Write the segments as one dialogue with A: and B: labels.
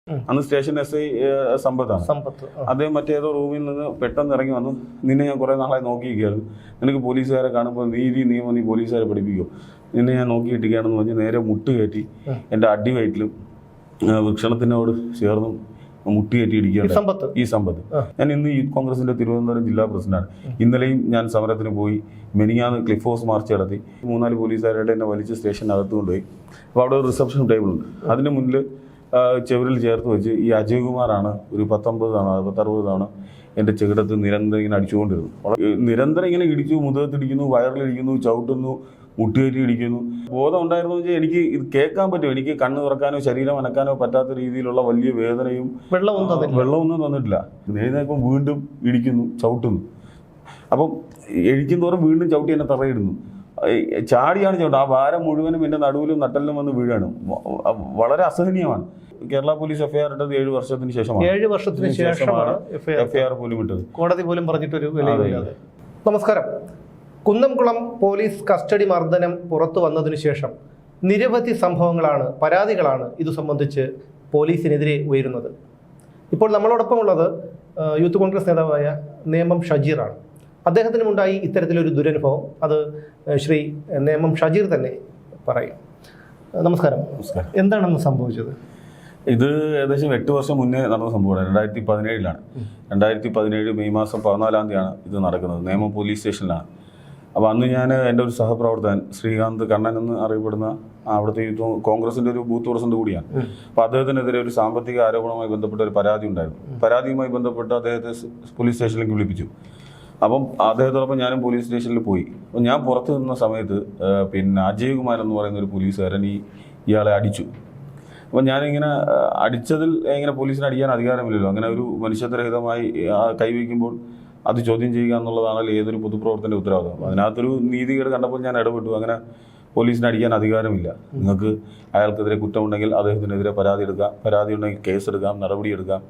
A: അന്ന് station SI സമ്പത്താണ്. അദ്ദേഹം മറ്റേതോ റൂമിൽ നിന്ന് പെട്ടെന്ന് ഇറങ്ങി വന്നു. നിന്നെ ഞാൻ കുറേ നാളായി നോക്കിയിരിക്കുകയായിരുന്നു, നിനക്ക് പോലീസുകാരെ കാണുമ്പോൾ നീതി നിയമം നീ പോലീസുകാരെ പഠിപ്പിക്കുമോ, നിന്നെ ഞാൻ നോക്കിയിട്ടിരിക്കുകയാണെന്ന് പറഞ്ഞ് നേരെ മുട്ട് കയറ്റി എൻ്റെ അടിവയറ്റിലും വൃക്ഷണത്തിനോട് ചേർന്നും മുട്ടിയേറ്റി ഇരിക്കുകയാണ് ഈ സമ്പത്ത്. ഞാൻ ഇന്ന് യൂത്ത് കോൺഗ്രസിന്റെ തിരുവനന്തപുരം ജില്ലാ പ്രസിഡന്റാണ്. ഇന്നലെയും ഞാൻ സമരത്തിന് പോയി. മെനിങ്ങാന്ന് ക്ലിഫ് ഹൗസ് മാർച്ച് നടത്തി. 3-4 പോലീസുകാരായിട്ട് എന്നെ വലിച്ച് സ്റ്റേഷനകത്ത് കൊണ്ടുപോയി. അപ്പോൾ അവിടെ ഒരു റിസപ്ഷൻ ടേബിൾ ഉണ്ട്. അതിന് മുന്നിൽ ചെവിരിൽ ചേർത്ത് വെച്ച് ഈ അജയ് കുമാറാണ് ഒരു 19 തവണ 60 തവണ എൻ്റെ ചെകിടത്ത് നിരന്തരം ഇങ്ങനെ അടിച്ചുകൊണ്ടിരുന്നു. നിരന്തരം ഇങ്ങനെ ഇടിച്ചു, മുതുകത്തിടിക്കുന്നു, വയറിലിടിക്കുന്നു, ചവിട്ടുന്നു, മുട്ടുകയറ്റി ഇടിക്കുന്നു. ബോധം ഉണ്ടായിരുന്നു വെച്ചാൽ എനിക്ക് ഇത് കേൾക്കാൻ പറ്റും. എനിക്ക് കണ്ണ് തുറക്കാനോ ശരീരം അനക്കാനോ പറ്റാത്ത രീതിയിലുള്ള വലിയ വേദനയും വെള്ളമൊന്നും തന്നിട്ടില്ല. എഴുന്നേൽപ്പം വീണ്ടും ഇടിക്കുന്നു, ചവിട്ടുന്നു. അപ്പം എഴിക്കുന്തോറും വീണ്ടും ചവിട്ടി എന്നെ തറയിടുന്നു. ചാടിയാണ് ചവിട്ടും. ആ ഭാരം മുഴുവനും എൻ്റെ നടുവിലും നട്ടലിലും വന്ന് വീഴാണ്. വളരെ അസഹനീയമാണ്. കേരള പോലീസ് FIR ഇട്ടത് 7 വർഷത്തിന് ശേഷമാണ്.
B: 7 വർഷത്തിന് ശേഷമാണ്
A: FIR പോലും ഇട്ടത്.
B: കോടതി പോലും പറഞ്ഞിട്ടൊരു വിലയില്ലാതെ. നമസ്കാരം. കുന്നംകുളം പോലീസ് കസ്റ്റഡി മർദ്ദനം പുറത്തു വന്നതിനു ശേഷം നിരവധി സംഭവങ്ങളാണ്, പരാതികളാണ് ഇത് സംബന്ധിച്ച് പോലീസിനെതിരെ ഉയരുന്നത്. ഇപ്പോൾ നമ്മളോടൊപ്പമുള്ളത് യൂത്ത് കോൺഗ്രസ് നേതാവായ നേമം ഷജീറാണ്. അദ്ദേഹത്തിനുമുണ്ടായി ഇത്തരത്തിലൊരു ദുരനുഭവം. അത് ശ്രീ നേമം ഷജീർ തന്നെ പറയും. നമസ്കാരം. എന്താണെന്ന് സംഭവിച്ചത്?
A: ഇത് ഏകദേശം 8 വർഷം മുന്നേ നടന്ന സംഭവമാണ്. 2017 2017 മെയ് മാസം 14-ാം തീയതിയാണ് ഇത് നടക്കുന്നത്. നേമം പോലീസ് സ്റ്റേഷനിലാണ്. അപ്പോൾ അന്ന് ഞാൻ എൻ്റെ ഒരു സഹപ്രവർത്തകൻ ശ്രീകാന്ത് കണ്ണൻ എന്ന് അറിയപ്പെടുന്ന അവിടുത്തെ യൂത്ത് കോൺഗ്രസിൻ്റെ ഒരു ബൂത്ത് പ്രസിഡന്റ് കൂടിയാണ്. അപ്പോൾ അദ്ദേഹത്തിനെതിരെ ഒരു സാമ്പത്തിക ആരോപണവുമായി ബന്ധപ്പെട്ട ഒരു പരാതി ഉണ്ടായിരുന്നു. പരാതിയുമായി ബന്ധപ്പെട്ട് അദ്ദേഹത്തെ പോലീസ് സ്റ്റേഷനിലേക്ക് വിളിപ്പിച്ചു. അപ്പം അദ്ദേഹത്തോടൊപ്പം ഞാനും പോലീസ് സ്റ്റേഷനിൽ പോയി. അപ്പോൾ ഞാൻ പുറത്ത് നിന്ന സമയത്ത് അജയ് കുമാർ എന്ന് പറയുന്ന ഒരു പോലീസുകാരൻ ഇയാളെ അടിച്ചു. അപ്പം ഞാനിങ്ങനെ അടിച്ചതിൽ ഇങ്ങനെ പോലീസിനെ അടിക്കാൻ അധികാരമില്ലല്ലോ. അങ്ങനെ ഒരു മനുഷ്യത്വരഹിതമായി കൈവയ്ക്കുമ്പോൾ അത് ചോദ്യം ചെയ്യുക എന്നുള്ളതാണല്ലോ ഏതൊരു പൊതുപ്രവർത്തൻ്റെ ഉത്തരവാദിത്വം. അതിനകത്തൊരു നീതികേട് കണ്ടപ്പോൾ ഞാൻ ഇടപെട്ടു. അങ്ങനെ പോലീസിനെ അടിക്കാൻ അധികാരമില്ല. നിങ്ങൾക്ക് അയാൾക്കെതിരെ കുറ്റമുണ്ടെങ്കിൽ അദ്ദേഹത്തിനെതിരെ പരാതി എടുക്കാം, പരാതി ഉണ്ടെങ്കിൽ കേസെടുക്കാം, നടപടിയെടുക്കാം,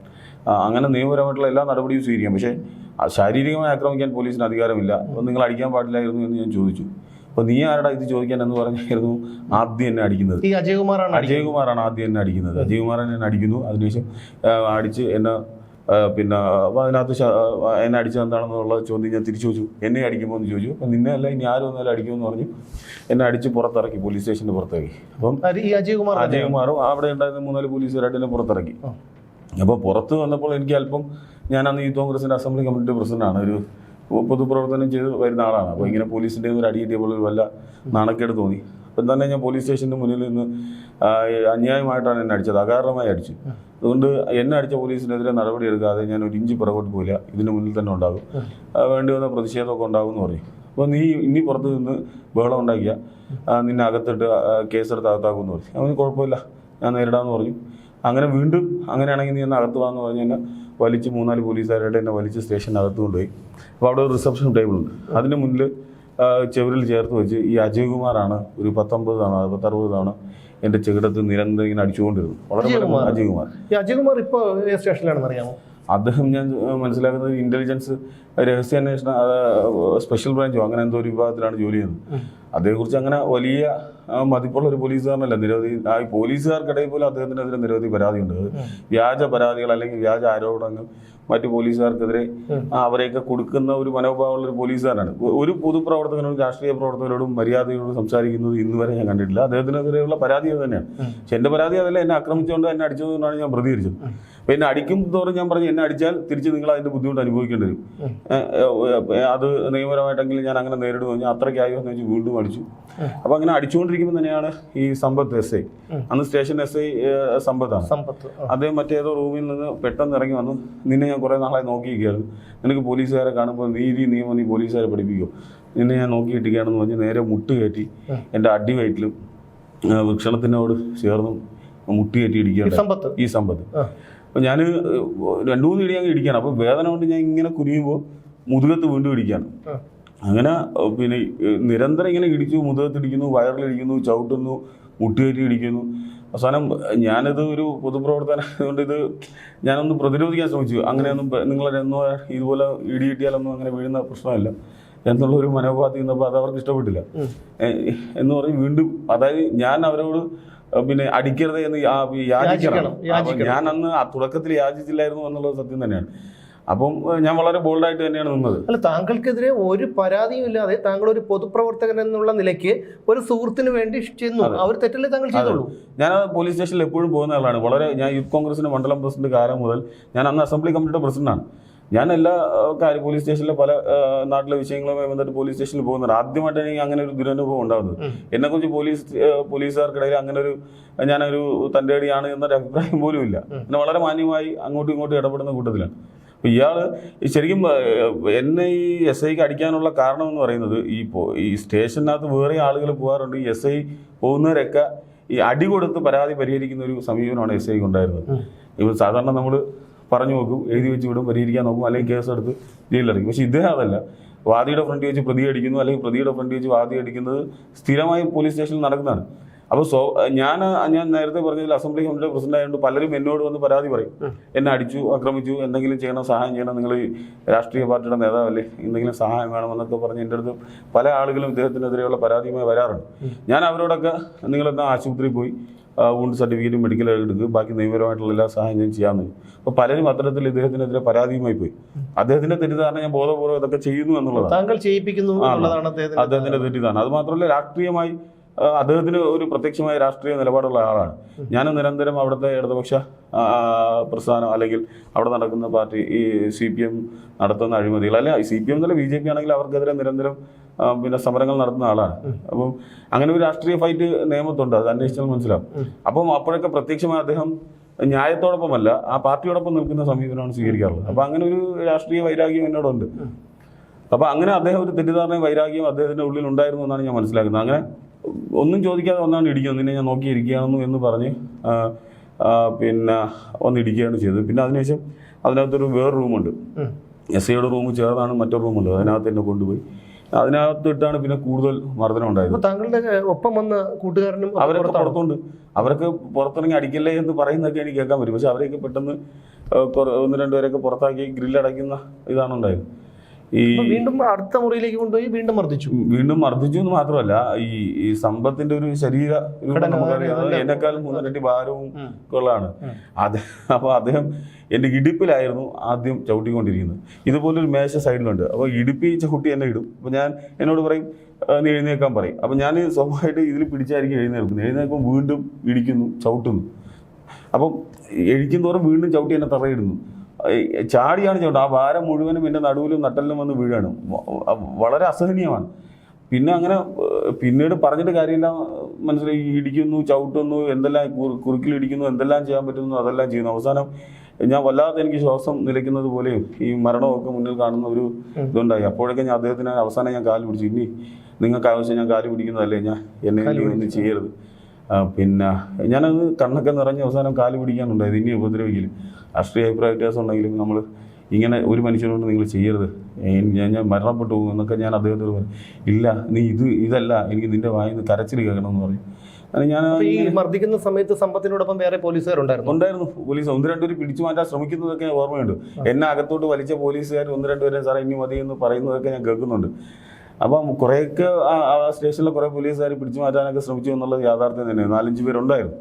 A: അങ്ങനെ നിയമപരമായിട്ടുള്ള എല്ലാ നടപടിയും സ്വീകരിക്കാം. പക്ഷേ ശാരീരികമായി ആക്രമിക്കാൻ പോലീസിന് അധികാരമില്ല. അപ്പോൾ നിങ്ങൾ അടിക്കാൻ പാടില്ലായിരുന്നു എന്ന് ഞാൻ ചോദിച്ചു. അപ്പോൾ നീ ആരടാ ഇത് ചോദിക്കാൻ എന്ന് പറഞ്ഞായിരുന്നു ആദ്യം എന്നെ അടിക്കുന്നത്. അജയ് കുമാറാണ് ആദ്യം എന്നെ അടിക്കുന്നത്. അജയ് കുമാരൻ എന്നെ അടിക്കുന്നു. അതിനുശേഷം അടിച്ച് എന്നെ അതിനകത്ത് എന്നെ അടിച്ചത് എന്താണെന്നുള്ള ചോദ്യം ഞാൻ തിരിച്ചു ചോദിച്ചു. എന്നെ അടിക്കുമ്പോൾ എന്ന് ചോദിച്ചു. അപ്പം നിന്നെ അല്ല ഇനി ആരും ഒന്നല്ല അടിക്കുമെന്ന് പറഞ്ഞു എന്നെ അടിച്ച് പുറത്തിറക്കി, പോലീസ് സ്റ്റേഷൻ്റെ പുറത്തിറക്കി. അപ്പം അജയ് കുമാറും അവിടെ ഉണ്ടായിരുന്ന 3-4 പോലീസുകാരായിട്ട് എന്നെ പുറത്തിറക്കി. അപ്പോൾ പുറത്ത് വന്നപ്പോൾ എനിക്ക് അല്പം, ഞാൻ അന്ന് യൂത്ത് കോൺഗ്രസിൻ്റെ അസംബ്ലി കമ്മിറ്റി പ്രസിഡന്റാണ്, ഒരു പൊതുപ്രവർത്തനം ചെയ്ത് വരുന്ന ആളാണ്. അപ്പോൾ ഇങ്ങനെ പോലീസിൻ്റെ ഒരു അടി കിട്ടിയപ്പോൾ ഒരു വല്ല നാണക്കേട് തോന്നി. അപ്പം തന്നെ ഞാൻ പോലീസ് സ്റ്റേഷൻ്റെ മുന്നിൽ നിന്ന് അന്യായമായിട്ടാണ് എന്നെ അടിച്ചത്, അകാരണമായി അടിച്ചു. അതുകൊണ്ട് എന്നെ അടിച്ച പോലീസിനെതിരെ നടപടി എടുക്കാതെ ഞാൻ ഒരു ഇഞ്ച് പുറകോട്ട് പോയില്ല, ഇതിന് മുന്നിൽ തന്നെ ഉണ്ടാകും, വേണ്ടി വന്ന പ്രതിഷേധമൊക്കെ ഉണ്ടാകും എന്ന് പറയും. അപ്പോൾ നീ ഇനി പുറത്ത് നിന്ന് ബഹളം ഉണ്ടാക്കിയ നിന്നെ അകത്തിട്ട് കേസെടുത്ത് അകത്താക്കുമെന്ന് പറഞ്ഞു. അവന് കുഴപ്പമില്ല, ഞാൻ നേരിടാമെന്ന് പറഞ്ഞു. അങ്ങനെ വീണ്ടും അങ്ങനെയാണെങ്കിൽ നീ എന്നെ അകത്ത് വാന്ന് പറഞ്ഞ് എന്നെ വലിച്ച് 3-4 പോലീസുകാരായിട്ട് എന്നെ വലിച്ച് സ്റ്റേഷനകത്ത് കൊണ്ടുപോയി. അപ്പോൾ അവിടെ ഒരു റിസപ്ഷൻ ടേബിൾ ഉണ്ട്. അതിന് മുന്നിൽ ചെവിരിൽ ചേർത്ത് വെച്ച് ഈ അജയ് കുമാറാണ് ഒരു 19 തവണ 60 തവണ എൻ്റെ ചെകിടത്ത് നിരന്തരം ഇങ്ങനെ അടിച്ചുകൊണ്ടിരുന്നു.
B: അജയ് കുമാർ ഇപ്പോൾ സ്റ്റേഷനിലാണെന്ന് അറിയാമോ?
A: അദ്ദേഹം ഞാൻ മനസ്സിലാക്കുന്നത് ഇന്റലിജൻസ് രഹസ്യാന്വേഷണ സ്പെഷ്യൽ ബ്രാഞ്ചോ അങ്ങനെ എന്തോ ഒരു വിഭാഗത്തിലാണ് ജോലി ചെയ്യുന്നത്. അതേക്കുറിച്ച് അങ്ങനെ വലിയ മതിപ്പുള്ള ഒരു പോലീസുകാരനല്ല. നിരവധി പോലീസുകാർക്കിടയിൽ പോലും അദ്ദേഹത്തിനെതിരെ നിരവധി പരാതിയുണ്ട്. വ്യാജ പരാതികൾ അല്ലെങ്കിൽ വ്യാജ ആരോപണങ്ങൾ മറ്റു പോലീസുകാർക്കെതിരെ അവരെയൊക്കെ കൊടുക്കുന്ന ഒരു മനോഭാവമുള്ള ഒരു പോലീസുകാരനാണ്. ഒരു പൊതുപ്രവർത്തകനോടും രാഷ്ട്രീയ പ്രവർത്തകരോടും മര്യാദയോടും സംസാരിക്കുന്നത് ഇന്ന് വരെ ഞാൻ കണ്ടിട്ടില്ല. അദ്ദേഹത്തിനെതിരെയുള്ള പരാതി അത് തന്നെയാണ്. പക്ഷെ എൻ്റെ പരാതി അതല്ല, എന്നെ ആക്രമിച്ചുകൊണ്ട് എന്നെ അടിച്ചതുകൊണ്ടാണ് ഞാൻ പ്രതികരിച്ചത്. അപ്പോൾ എന്നെ അടിക്കും തോറും ഞാൻ പറഞ്ഞു എന്നെ അടിച്ചാൽ തിരിച്ച് നിങ്ങൾ അതിൻ്റെ ബുദ്ധിമുട്ട് അനുഭവിക്കേണ്ടി വരും, അത് നിയമപരമായിട്ടെങ്കിലും ഞാൻ അങ്ങനെ നേരിടുമെന്ന് പറഞ്ഞാൽ അത്രയ്ക്കായോ എന്ന് വെച്ച് വീണ്ടും അടിച്ചു. അപ്പോൾ അങ്ങനെ അടിച്ചുകൊണ്ടിരിക്കുമ്പോൾ തന്നെയാണ് ഈ സമ്പത്ത് SI, അന്ന് സ്റ്റേഷൻ SI സമ്പത്താണ്. അദ്ദേഹം മറ്റേതോ റൂമിൽ നിന്ന് പെട്ടെന്ന് ഇറങ്ങി വന്നു. നിന്നെ ഞാൻ കുറേ നാളായി നോക്കിയിരിക്കുകയായിരുന്നു, നിനക്ക് പോലീസുകാരെ കാണുമ്പോൾ നീതി നിയമം നീ പോലീസുകാരെ പഠിപ്പിക്കുമോ, നിന്നെ ഞാൻ നോക്കിയിട്ടിരിക്കുകയാണെന്ന് പറഞ്ഞ് നേരെ മുട്ട് കയറ്റി എൻ്റെ അടിവയറ്റിലും വൃക്ഷണത്തിനോട് ചേർന്നും മുട്ടികയറ്റി ഇടിക്കുകയാണ് ഈ സമ്പത്ത്. അപ്പോൾ ഞാൻ 2-3 ഇടി അങ്ങ് ഇടിക്കുകയാണ്. അപ്പോൾ വേദന കൊണ്ട് ഞാൻ ഇങ്ങനെ കുനിയുമ്പോൾ മുതുകത്ത് വീണ്ടും ഇടിക്കുകയാണ്. അങ്ങനെ നിരന്തരം ഇങ്ങനെ ഇടിച്ചു, മുതുകത്തിടിക്കുന്നു, വയറിലിടിക്കുന്നു, ചവിട്ടുന്നു, മുട്ടുകയറ്റി ഇടിക്കുന്നു. അവസാനം ഞാനിത് ഒരു പൊതുപ്രവർത്തനം കൊണ്ട് ഇത് ഞാനൊന്ന് പ്രതിരോധിക്കാൻ ശ്രമിച്ചു. അങ്ങനെയൊന്നും നിങ്ങളെന്നോ ഇതുപോലെ ഇടി കിട്ടിയാലൊന്നും അങ്ങനെ വീഴുന്ന പ്രശ്നമല്ല എന്നുള്ളൊരു മനോഭാവത്തിൽ നിന്നപ്പോൾ അത് അവർക്ക് ഇഷ്ടപ്പെട്ടില്ല എന്ന് പറഞ്ഞ് വീണ്ടും, അതായത് ഞാൻ അവരോട് പിന്നെ അടിക്കരുത് എന്ന് യാചിക്കണം. അപ്പൊ ഞാൻ അന്ന് ആ തുടക്കത്തിൽ യാചിച്ചില്ലായിരുന്നു എന്നുള്ളത് സത്യം തന്നെയാണ്. അപ്പം ഞാൻ വളരെ ബോൾഡായിട്ട് തന്നെയാണ് നിന്നത്.
B: അല്ല, താങ്കൾക്കെതിരെ ഒരു പരാതിയും ഇല്ലാതെ താങ്കൾ ഒരു പൊതുപ്രവർത്തകൻ എന്നുള്ള നിലയ്ക്ക് ഒരു സുഹൃത്തിന് വേണ്ടി ചെന്നു, അവർ തെറ്റല്ലേ താങ്കൾ ചെയ്തോളൂ.
A: ഞാൻ പോലീസ് സ്റ്റേഷനിൽ എപ്പോഴും പോകുന്ന ആളാണ്. ഞാൻ യൂത്ത് കോൺഗ്രസിന്റെ മണ്ഡലം പ്രസിഡന്റ് കാലം മുതൽ ഞാൻ അന്ന് അസംബ്ലി കമ്മിറ്റിയുടെ പ്രസിഡന്റാണ്. ഞാൻ എല്ലാ കാര്യം പോലീസ് സ്റ്റേഷനിലെ പല നാട്ടിലെ വിഷയങ്ങളുമായി ബന്ധപ്പെട്ട് പോലീസ് സ്റ്റേഷനിൽ പോകുന്നുണ്ട്. ആദ്യമായിട്ട് എനിക്ക് അങ്ങനെ ഒരു ദുരനുഭവം ഉണ്ടാകുന്നത്. എന്നെക്കുറിച്ച് പോലീസുകാർക്കിടയിൽ അങ്ങനെ ഒരു ഞാനൊരു തൻ്റെ അടിയാണ് എന്നൊരു അഭിപ്രായം പോലും ഇല്ല. എന്നെ വളരെ മാന്യമായി അങ്ങോട്ടും ഇങ്ങോട്ടും ഇടപെടുന്ന കൂട്ടത്തിലാണ്. അപ്പോൾ ഇയാള് ശരിക്കും എന്നെ ഈ SIക്ക് അടിക്കാനുള്ള കാരണം എന്ന് പറയുന്നത് ഈ സ്റ്റേഷനകത്ത് വേറെ ആളുകൾ പോകാറുണ്ട്. ഈ SI പോകുന്നവരൊക്കെ ഈ അടി കൊടുത്ത് പരാതി പരിഹരിക്കുന്ന ഒരു സമീപനമാണ് SIക്ക് ഉണ്ടായിരുന്നത്. ഇപ്പോൾ സാധാരണ നമ്മൾ പറഞ്ഞു നോക്കും, എഴുതി വെച്ച് വിടും, പരിഹരിക്കാൻ നോക്കും, അല്ലെങ്കിൽ കേസെടുത്ത് ജയിലിലടക്കും. പക്ഷേ ഇദ്ദേഹം അതല്ല. വാദിയുടെ ഫ്രണ്ട് വെച്ച് പ്രതി അടിക്കുന്നു, അല്ലെങ്കിൽ പ്രതിയുടെ ഫ്രണ്ട് വെച്ച് വാദി അടിക്കുന്നത് സ്ഥിരമായി പോലീസ് സ്റ്റേഷനിൽ നടക്കുന്നതാണ്. അപ്പോൾ ഞാൻ നേരത്തെ പറഞ്ഞതിൽ അസംബ്ലി കമ്മിറ്റിയുടെ പ്രസിഡന്റ് ആയതുകൊണ്ട് പലരും എന്നോട് വന്ന് പരാതി പറയും, എന്നെ അടിച്ചു, ആക്രമിച്ചു, എന്തെങ്കിലും ചെയ്യണം, സഹായം ചെയ്യണം, നിങ്ങൾ രാഷ്ട്രീയ പാർട്ടിയുടെ നേതാവല്ലേ, എന്തെങ്കിലും സഹായം വേണമെന്നൊക്കെ പറഞ്ഞ് എൻ്റെ അടുത്ത് പല ആളുകളും ഇദ്ദേഹത്തിനെതിരെയുള്ള പരാതിയുമായി വരാറുണ്ട്. ഞാൻ അവരോടൊക്കെ നിങ്ങളെന്താ ആശുപത്രിയിൽ പോയി വൂണ്ട് സർട്ടിഫിക്കറ്റും മെഡിക്കൽ എടുക്കുക, ബാക്കി നിയമപരമായിട്ടുള്ള എല്ലാ സഹായം ഞാൻ ചെയ്യാമെന്ന്. അപ്പോൾ പലരും അത്തരത്തിൽ ഇദ്ദേഹത്തിനെതിരെ പരാതിയുമായി പോയി. അദ്ദേഹത്തിന്റെ തെറ്റിദ്ധാരണ ഞാൻ ബോധപൂർവ്വം ഇതൊക്കെ ചെയ്യുന്നു എന്നുള്ളതാണ്.
B: താങ്കൾ ചെയ്യിപ്പിക്കുന്നു എന്നുള്ളതാണ്
A: അദ്ദേഹത്തിന്റെ തെറ്റിദ്ധാരണ. അത് മാത്രമല്ല, രാഷ്ട്രീയമായി അദ്ദേഹത്തിന് ഒരു പ്രത്യക്ഷമായ രാഷ്ട്രീയ നിലപാടുള്ള ആളാണ്. ഞാൻ നിരന്തരം അവിടുത്തെ ഇടതുപക്ഷ പ്രസ്ഥാനം അല്ലെങ്കിൽ അവിടെ നടക്കുന്ന പാർട്ടി ഈ CPM നടത്തുന്ന അഴിമതികൾ, അല്ലെ CPM എന്നല്ല BJP ആണെങ്കിൽ അവർക്കെതിരെ നിരന്തരം പിന്നെ സമരങ്ങൾ നടത്തുന്ന ആളാണ്. അപ്പം അങ്ങനെ ഒരു രാഷ്ട്രീയ ഫൈറ്റ് നിയമത്തുണ്ട്, അത് അന്വേഷിച്ചാൽ മനസ്സിലാവും. അപ്പം അപ്പോഴൊക്കെ പ്രത്യക്ഷമായി അദ്ദേഹം ന്യായത്തോടൊപ്പമല്ല, ആ പാർട്ടിയോടൊപ്പം നിൽക്കുന്ന സമീപനമാണ് സ്വീകരിക്കാറുള്ളത്. അപ്പം അങ്ങനെ ഒരു രാഷ്ട്രീയ വൈരാഗ്യം എന്നോടുണ്ട്. അപ്പം അങ്ങനെ അദ്ദേഹം ഒരു തെറ്റിദ്ധാരണയും വൈരാഗ്യം അദ്ദേഹത്തിൻ്റെ ഉള്ളിൽ ഉണ്ടായിരുന്നു എന്നാണ് ഞാൻ മനസ്സിലാക്കുന്നത്. അങ്ങനെ ഒന്നും ചോദിക്കാതെ ഒന്നാണ് ഇടിക്കുന്നത്, നിന്നെ ഞാൻ നോക്കിയിരിക്കുകയാണെന്നു എന്ന് പറഞ്ഞ് പിന്നെ വന്നിടിക്കുകയാണ് ചെയ്തത്. പിന്നെ അതിനുശേഷം അതിനകത്തൊരു വേറെ റൂമുണ്ട്, SIയുടെ റൂം ചേർന്നാണ് മറ്റൊരു റൂമുണ്ട്, അതിനകത്ത് എന്നെ കൊണ്ടുപോയി അതിനകത്ത് ഇട്ടാണ് പിന്നെ കൂടുതൽ മർദ്ദനം ഉണ്ടായത്.
B: താങ്കളുടെ ഒപ്പം വന്ന കൂട്ടുകാരനും
A: അവരൊക്കെ പുറത്തുണ്ട്. അവരൊക്കെ പുറത്തിറങ്ങി അടിക്കല്ലേ എന്ന് പറയുന്നതൊക്കെ എനിക്ക് കേൾക്കാൻ പറ്റും. പക്ഷെ അവരെയൊക്കെ പെട്ടെന്ന് 1-2 പേരൊക്കെ പുറത്താക്കി ഗ്രില്ലടയ്ക്കുന്ന ഇതാണ് ഉണ്ടായത്.
B: വീണ്ടും അടുത്ത മുറിയിലേക്ക് കൊണ്ടുപോയി വീണ്ടും മർദ്ദിച്ചു
A: എന്ന് മാത്രമല്ല, ഈ സമ്പത്തിന്റെ ഒരു ശരീര നമുക്കറിയാം, എന്നെക്കാളും 3 ഭാരവും ഉള്ളതാണ്. അപ്പൊ അദ്ദേഹം എന്റെ ഇടുപ്പിലായിരുന്നു ആദ്യം ചവിട്ടിക്കൊണ്ടിരിക്കുന്നത്. ഇതുപോലൊരു മേശ സൈഡിലുണ്ട്. അപ്പോൾ ഇടുപ്പി ചവിട്ടി എന്നെ ഇടും. അപ്പൊ ഞാൻ എന്നോട് പറയും, നീ എഴുന്നേക്കാൻ പറയും. അപ്പൊ ഞാൻ സ്വന്തമായിട്ട് ഇതിൽ പിടിച്ചായിരിക്കും എഴുന്നേൽക്കുമ്പോൾ വീണ്ടും ഇടിക്കുന്നു, ചവിട്ടുന്നു. അപ്പം എഴിക്കുന്തോറും വീണ്ടും ചവിട്ടി എന്നെ തറയിടുന്നു. ചാടിയാണ് ചവിട്ടും. ആ ഭാരം മുഴുവനും എൻ്റെ നടുവിലും നട്ടലിലും വന്ന് വീഴാണ്. വളരെ അസഹനീയമാണ്. പിന്നെ അങ്ങനെ പിന്നീട് പറഞ്ഞിട്ട് കാര്യമില്ല, മനസ്സിലായി. ഇടിക്കുന്നു, ചവിട്ടുന്നു, എന്തെല്ലാം കുറുക്കിലിടിക്കുന്നു, എന്തെല്ലാം ചെയ്യാൻ പറ്റുന്നു അതെല്ലാം ചെയ്യുന്നു. അവസാനം ഞാൻ വല്ലാതെ എനിക്ക് ശ്വാസം നിലയ്ക്കുന്നത് പോലെയും ഈ മരണമൊക്കെ മുന്നിൽ കാണുന്ന ഒരു ഇതുണ്ടായി. അപ്പോഴൊക്കെ ഞാൻ അദ്ദേഹത്തിന് അവസാനം ഞാൻ കാല് പിടിച്ചു. ഇനി നിങ്ങൾക്ക് ആവശ്യം ഞാൻ കാല് പിടിക്കുന്നതല്ലേ, എന്നെ ഒന്നും ചെയ്യരുത്. പിന്നെ ഞാനത് കണ്ണൊക്കെ നിറഞ്ഞ് അവസാനം കാല് പിടിക്കാനുണ്ടായത്. ഇനി ഉപദ്രവിക്കില്ല, രാഷ്ട്രീയ അഭിപ്രായ വ്യത്യാസം ഉണ്ടെങ്കിലും നമ്മൾ ഇങ്ങനെ ഒരു മനുഷ്യനോട് നിങ്ങൾ ചെയ്യരുത്, ഞാൻ മരണപ്പെട്ടു പോകും എന്നൊക്കെ ഞാൻ അദ്ദേഹത്തോട് പറഞ്ഞു. ഇല്ല, നീ ഇതല്ല, എനിക്ക് നിന്റെ വായിൽ നിന്ന് കരച്ചിൽ കേൾക്കണമെന്ന് പറയും. ഞാൻ
B: ഈ മർദ്ദിക്കുന്ന സമയത്ത് സമ്പത്തിനോടൊപ്പം വേറെ പോലീസുകാരുണ്ടായിരുന്നു.
A: പോലീസ് 1-2 പേര് പിടിച്ചു മാറ്റാൻ ശ്രമിക്കുന്നതൊക്കെ ഓർമ്മയുണ്ട്. എന്നെ അകത്തോട്ട് വലിച്ച പോലീസുകാർ 1-2 പേരെ സാറേ ഇനി മതി എന്ന് പറയുന്നതൊക്കെ ഞാൻ കേൾക്കുന്നുണ്ട്. അപ്പം കുറേയൊക്കെ ആ സ്റ്റേഷനിലെ കുറേ പോലീസുകാർ പിടിച്ചു മാറ്റാനൊക്കെ ശ്രമിച്ചു എന്നുള്ളത് യാഥാർത്ഥ്യം തന്നെ. 4-5 പേരുണ്ടായിരുന്നു.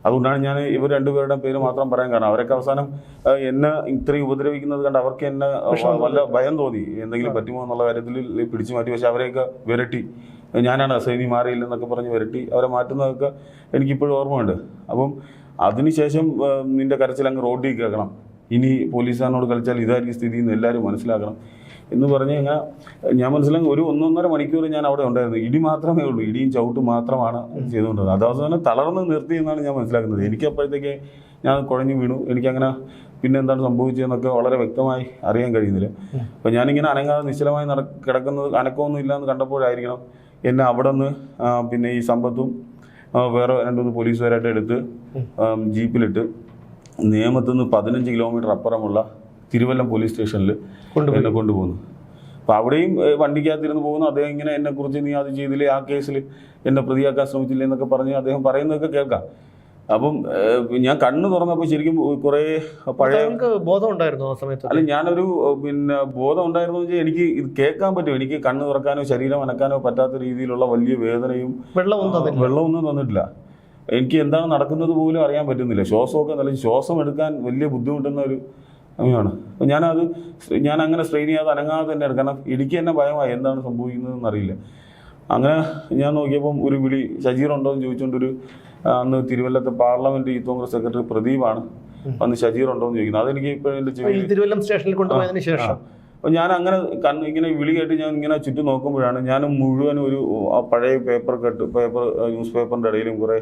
A: അതുകൊണ്ടാണ് ഞാൻ ഇവർ 2 പേരുടെ പേര് മാത്രം പറയാൻ കാരണം. അവരൊക്കെ അവസാനം എന്നെ ഇത്രയും ഉപദ്രവിക്കുന്നത് കണ്ട് അവർക്ക് എന്നെ വല്ല ഭയം തോന്നി, എന്തെങ്കിലും പറ്റുമോ എന്നുള്ള കാര്യത്തിൽ പിടിച്ചു മാറ്റി. പക്ഷെ അവരെയൊക്കെ വിരട്ടി, ഞാനാണ് സൈനി മാറിയില്ലെന്നൊക്കെ പറഞ്ഞ് വിരട്ടി അവരെ മാറ്റുന്നതൊക്കെ എനിക്കിപ്പോഴും ഓർമ്മയുണ്ട്. അപ്പം അതിനുശേഷം നിന്റെ കരച്ചിൽ അങ്ങ് റോഡിൽ കേൾക്കണം, ഇനി പോലീസുകാരനോട് കളിച്ചാൽ ഇതായിരിക്കും സ്ഥിതി എന്ന് എല്ലാവരും മനസ്സിലാക്കണം എന്ന് പറഞ്ഞ് ഇങ്ങനെ ഞാൻ മനസ്സിലാക്കി. ഒരു 1-1.5 മണിക്കൂർ ഞാൻ അവിടെ ഉണ്ടായിരുന്നു. ഇടി മാത്രമേ ഉള്ളൂ, ഇടിയും ചവിട്ടും മാത്രമാണ് ചെയ്തുകൊണ്ടത്. അത് അവസാനം തളർന്ന് നിർത്തി എന്നാണ് ഞാൻ മനസ്സിലാക്കുന്നത്. എനിക്ക് അപ്പോഴത്തേക്ക് ഞാൻ കുഴഞ്ഞു വീണു. എനിക്കങ്ങനെ പിന്നെ എന്താണ് സംഭവിച്ചതെന്നൊക്കെ വളരെ വ്യക്തമായി അറിയാൻ കഴിയുന്നില്ല. അപ്പം ഞാനിങ്ങനെ അനങ്ങാതെ നിശ്ചലമായി കിടക്കുന്നത്, അനക്കമൊന്നും ഇല്ലയെന്ന് കണ്ടപ്പോഴായിരിക്കണം എന്നെ അവിടെ നിന്ന് പിന്നെ ഈ സമ്പത്തും വേറെ 2-3 പോലീസുകാരായിട്ട് എടുത്ത് ജീപ്പിലിട്ട് നേമത്തുനിന്ന് 15 കിലോമീറ്റർ അപ്പുറമുള്ള തിരുവല്ലം പോലീസ് സ്റ്റേഷനിൽ എന്നെ കൊണ്ടുപോകുന്നു. അപ്പോൾ അവിടെയും വണ്ടിക്കകത്തിരുന്ന് പോകുന്നു. അദ്ദേഹം ഇങ്ങനെ എന്നെക്കുറിച്ച് നീ അത് ചെയ്തില്ലേ, ആ കേസിൽ എന്നെ പ്രതിയാക്കാൻ ശ്രമിച്ചില്ലേ എന്നൊക്കെ പറഞ്ഞ് അദ്ദേഹം പറയുന്നതൊക്കെ കേൾക്കാം. അപ്പം ഞാൻ കണ്ണ് തുറന്നപ്പോൾ ശരിക്കും കുറേ പഴയ
B: ബോധം ഉണ്ടായിരുന്നു ആ സമയത്ത്.
A: അല്ല, ഞാനൊരു പിന്നെ ബോധം ഉണ്ടായിരുന്നു വെച്ചാൽ എനിക്ക് ഇത് കേൾക്കാൻ പറ്റും. എനിക്ക് കണ്ണ് തുറക്കാനോ ശരീരം അനക്കാനോ പറ്റാത്ത രീതിയിലുള്ള വലിയ വേദനയും വെള്ളമൊന്നും തന്നിട്ടില്ല. എനിക്ക് എന്താണ് നടക്കുന്നത് പോലും അറിയാൻ പറ്റുന്നില്ല. ശ്വാസമൊക്കെ നല്ല ശ്വാസം എടുക്കാൻ വലിയ ബുദ്ധിമുട്ടുന്ന ഒരു സമയമാണ്. അപ്പോൾ ഞാൻ അങ്ങനെ സ്ട്രെയിൻ ചെയ്യാതെ അനങ്ങാതെ തന്നെ എടുക്കണം. കാരണം എനിക്ക് തന്നെ ഭയമായി എന്താണ് സംഭവിക്കുന്നതെന്ന് അറിയില്ല. അങ്ങനെ ഞാൻ നോക്കിയപ്പം ഒരു വിളി ഷജീർ ഉണ്ടോ എന്ന് ചോദിച്ചുകൊണ്ടൊരു അന്ന് തിരുവല്ലത്തെ പാർലമെന്റ് യൂത്ത് കോൺഗ്രസ് സെക്രട്ടറി പ്രദീപാണ് അന്ന് ഷജീർ ഉണ്ടോ എന്ന് ചോദിക്കുന്നത്. അതെനിക്ക് ഇപ്പോൾ എൻ്റെ
B: തിരുവല്ലം സ്റ്റേഷനിൽ കൊണ്ടുപോയതിന് ശേഷം
A: അപ്പോൾ ഞാൻ അങ്ങനെ ഇങ്ങനെ വിളി കേട്ട് ഞാൻ ഇങ്ങനെ ചുറ്റും നോക്കുമ്പോഴാണ് ഞാൻ മുഴുവൻ ഒരു പഴയ പേപ്പർ ന്യൂസ് പേപ്പറിൻ്റെ ഇടയിലും കുറേ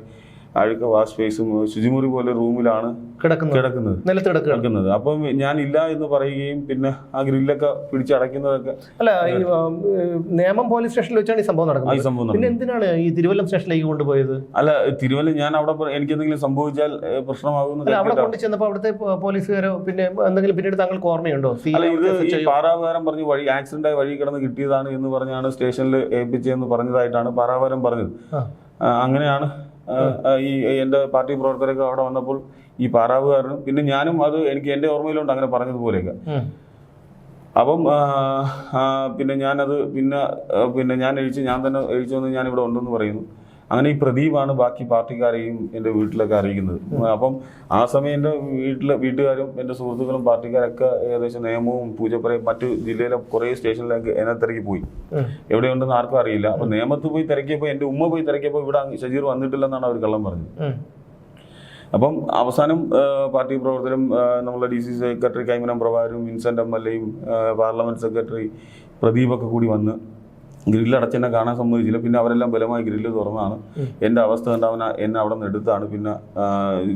A: അഴുക്ക വാഷ് ഫേസും ശുചിമുറി പോലെ റൂമിലാണ് കിടക്കുന്നത്. അപ്പം ഞാൻ ഇല്ല എന്ന് പറയുകയും പിന്നെ ആ ഗ്രില്ലൊക്കെ പിടിച്ചടയ്ക്കുന്നതൊക്കെ.
B: അല്ല, ഈ നേമം പോലീസ് സ്റ്റേഷനിൽ വെച്ചാണ് ഈ സംഭവം നടക്കുന്നത്. പിന്നെ എന്തിനാണ് ഈ തിരുവല്ലം സ്റ്റേഷനിലേക്ക് കൊണ്ടുപോയത്?
A: അല്ല, തിരുവല്ല ഞാൻ അവിടെ എനിക്ക് എന്തെങ്കിലും സംഭവിച്ചാൽ പ്രശ്നമാകുന്നു.
B: അവിടെ കൊണ്ടു ചെന്നപ്പോൾ അവിടുത്തെ പോലീസുകാരോ പിന്നെ എന്തെങ്കിലും പിന്നീട് താങ്കൾക്ക് ഓർമ്മയുണ്ടോ?
A: അല്ല, ഇത് പാറാവാരം പറഞ്ഞ് ആക്സിഡന്റ് ആയി വഴി കിടന്ന് കിട്ടിയതാണ് എന്ന് പറഞ്ഞാണ് സ്റ്റേഷനിൽ ഏൽപ്പിച്ചതെന്ന് പറഞ്ഞതായിട്ടാണ് പാറാവാരം പറഞ്ഞത്. അങ്ങനെയാണ് ഈ എൻ്റെ പാർട്ടി പ്രവർത്തകരൊക്കെ അവിടെ വന്നപ്പോൾ ഈ പാറാവുകാരനും പിന്നെ ഞാനും അത് എനിക്ക് എൻ്റെ ഓർമ്മയിലുണ്ട് അങ്ങനെ പറഞ്ഞതുപോലെയൊക്കെ. അപ്പം പിന്നെ ഞാനത് പിന്നെ ഞാൻ തന്നെ എഴുതി വന്ന് ഞാനിവിടെ ഉണ്ടെന്ന് പറയുന്നു. അങ്ങനെ ഈ പ്രദീപാണ് ബാക്കി പാർട്ടിക്കാരെയും എൻ്റെ വീട്ടിലൊക്കെ അറിയിക്കുന്നത്. അപ്പം ആ സമയം എൻ്റെ വീട്ടുകാരും എൻ്റെ സുഹൃത്തുക്കളും പാർട്ടിക്കാരൊക്കെ ഏകദേശം നേമവും പൂജപ്പുരയും മറ്റു ജില്ലയിലെ കുറേ സ്റ്റേഷനിലേക്ക് എന്നെ തിരക്കി പോയി. എവിടെയുണ്ടെന്ന് ആർക്കും അറിയില്ല. അപ്പം നേമത്ത് പോയി തിരക്കിയപ്പോൾ എൻ്റെ ഉമ്മ പോയി തിരക്കിയപ്പോൾ ഇവിടെ ഷജീർ വന്നിട്ടില്ലെന്നാണ് അവർ കള്ളം പറഞ്ഞത്. അപ്പം അവസാനം പാർട്ടി പ്രവർത്തകരും നമ്മളെ DC സെക്രട്ടറി കൈമനം പ്രഭാകരും വിൻസെൻ്റ് MLA-യും പാർലമെൻറ്റ് സെക്രട്ടറി പ്രദീപൊക്കെ കൂടി വന്ന് ഗ്രില്ലടച്ചെന്നെ കാണാൻ സമ്മതിച്ചില്ല. പിന്നെ അവരെല്ലാം ബലമായി ഗ്രില്ല് തുറന്നാണ്. എൻ്റെ അവസ്ഥ കണ്ട് എന്നെ അവിടെ നിന്ന് എടുത്താണ്. പിന്നെ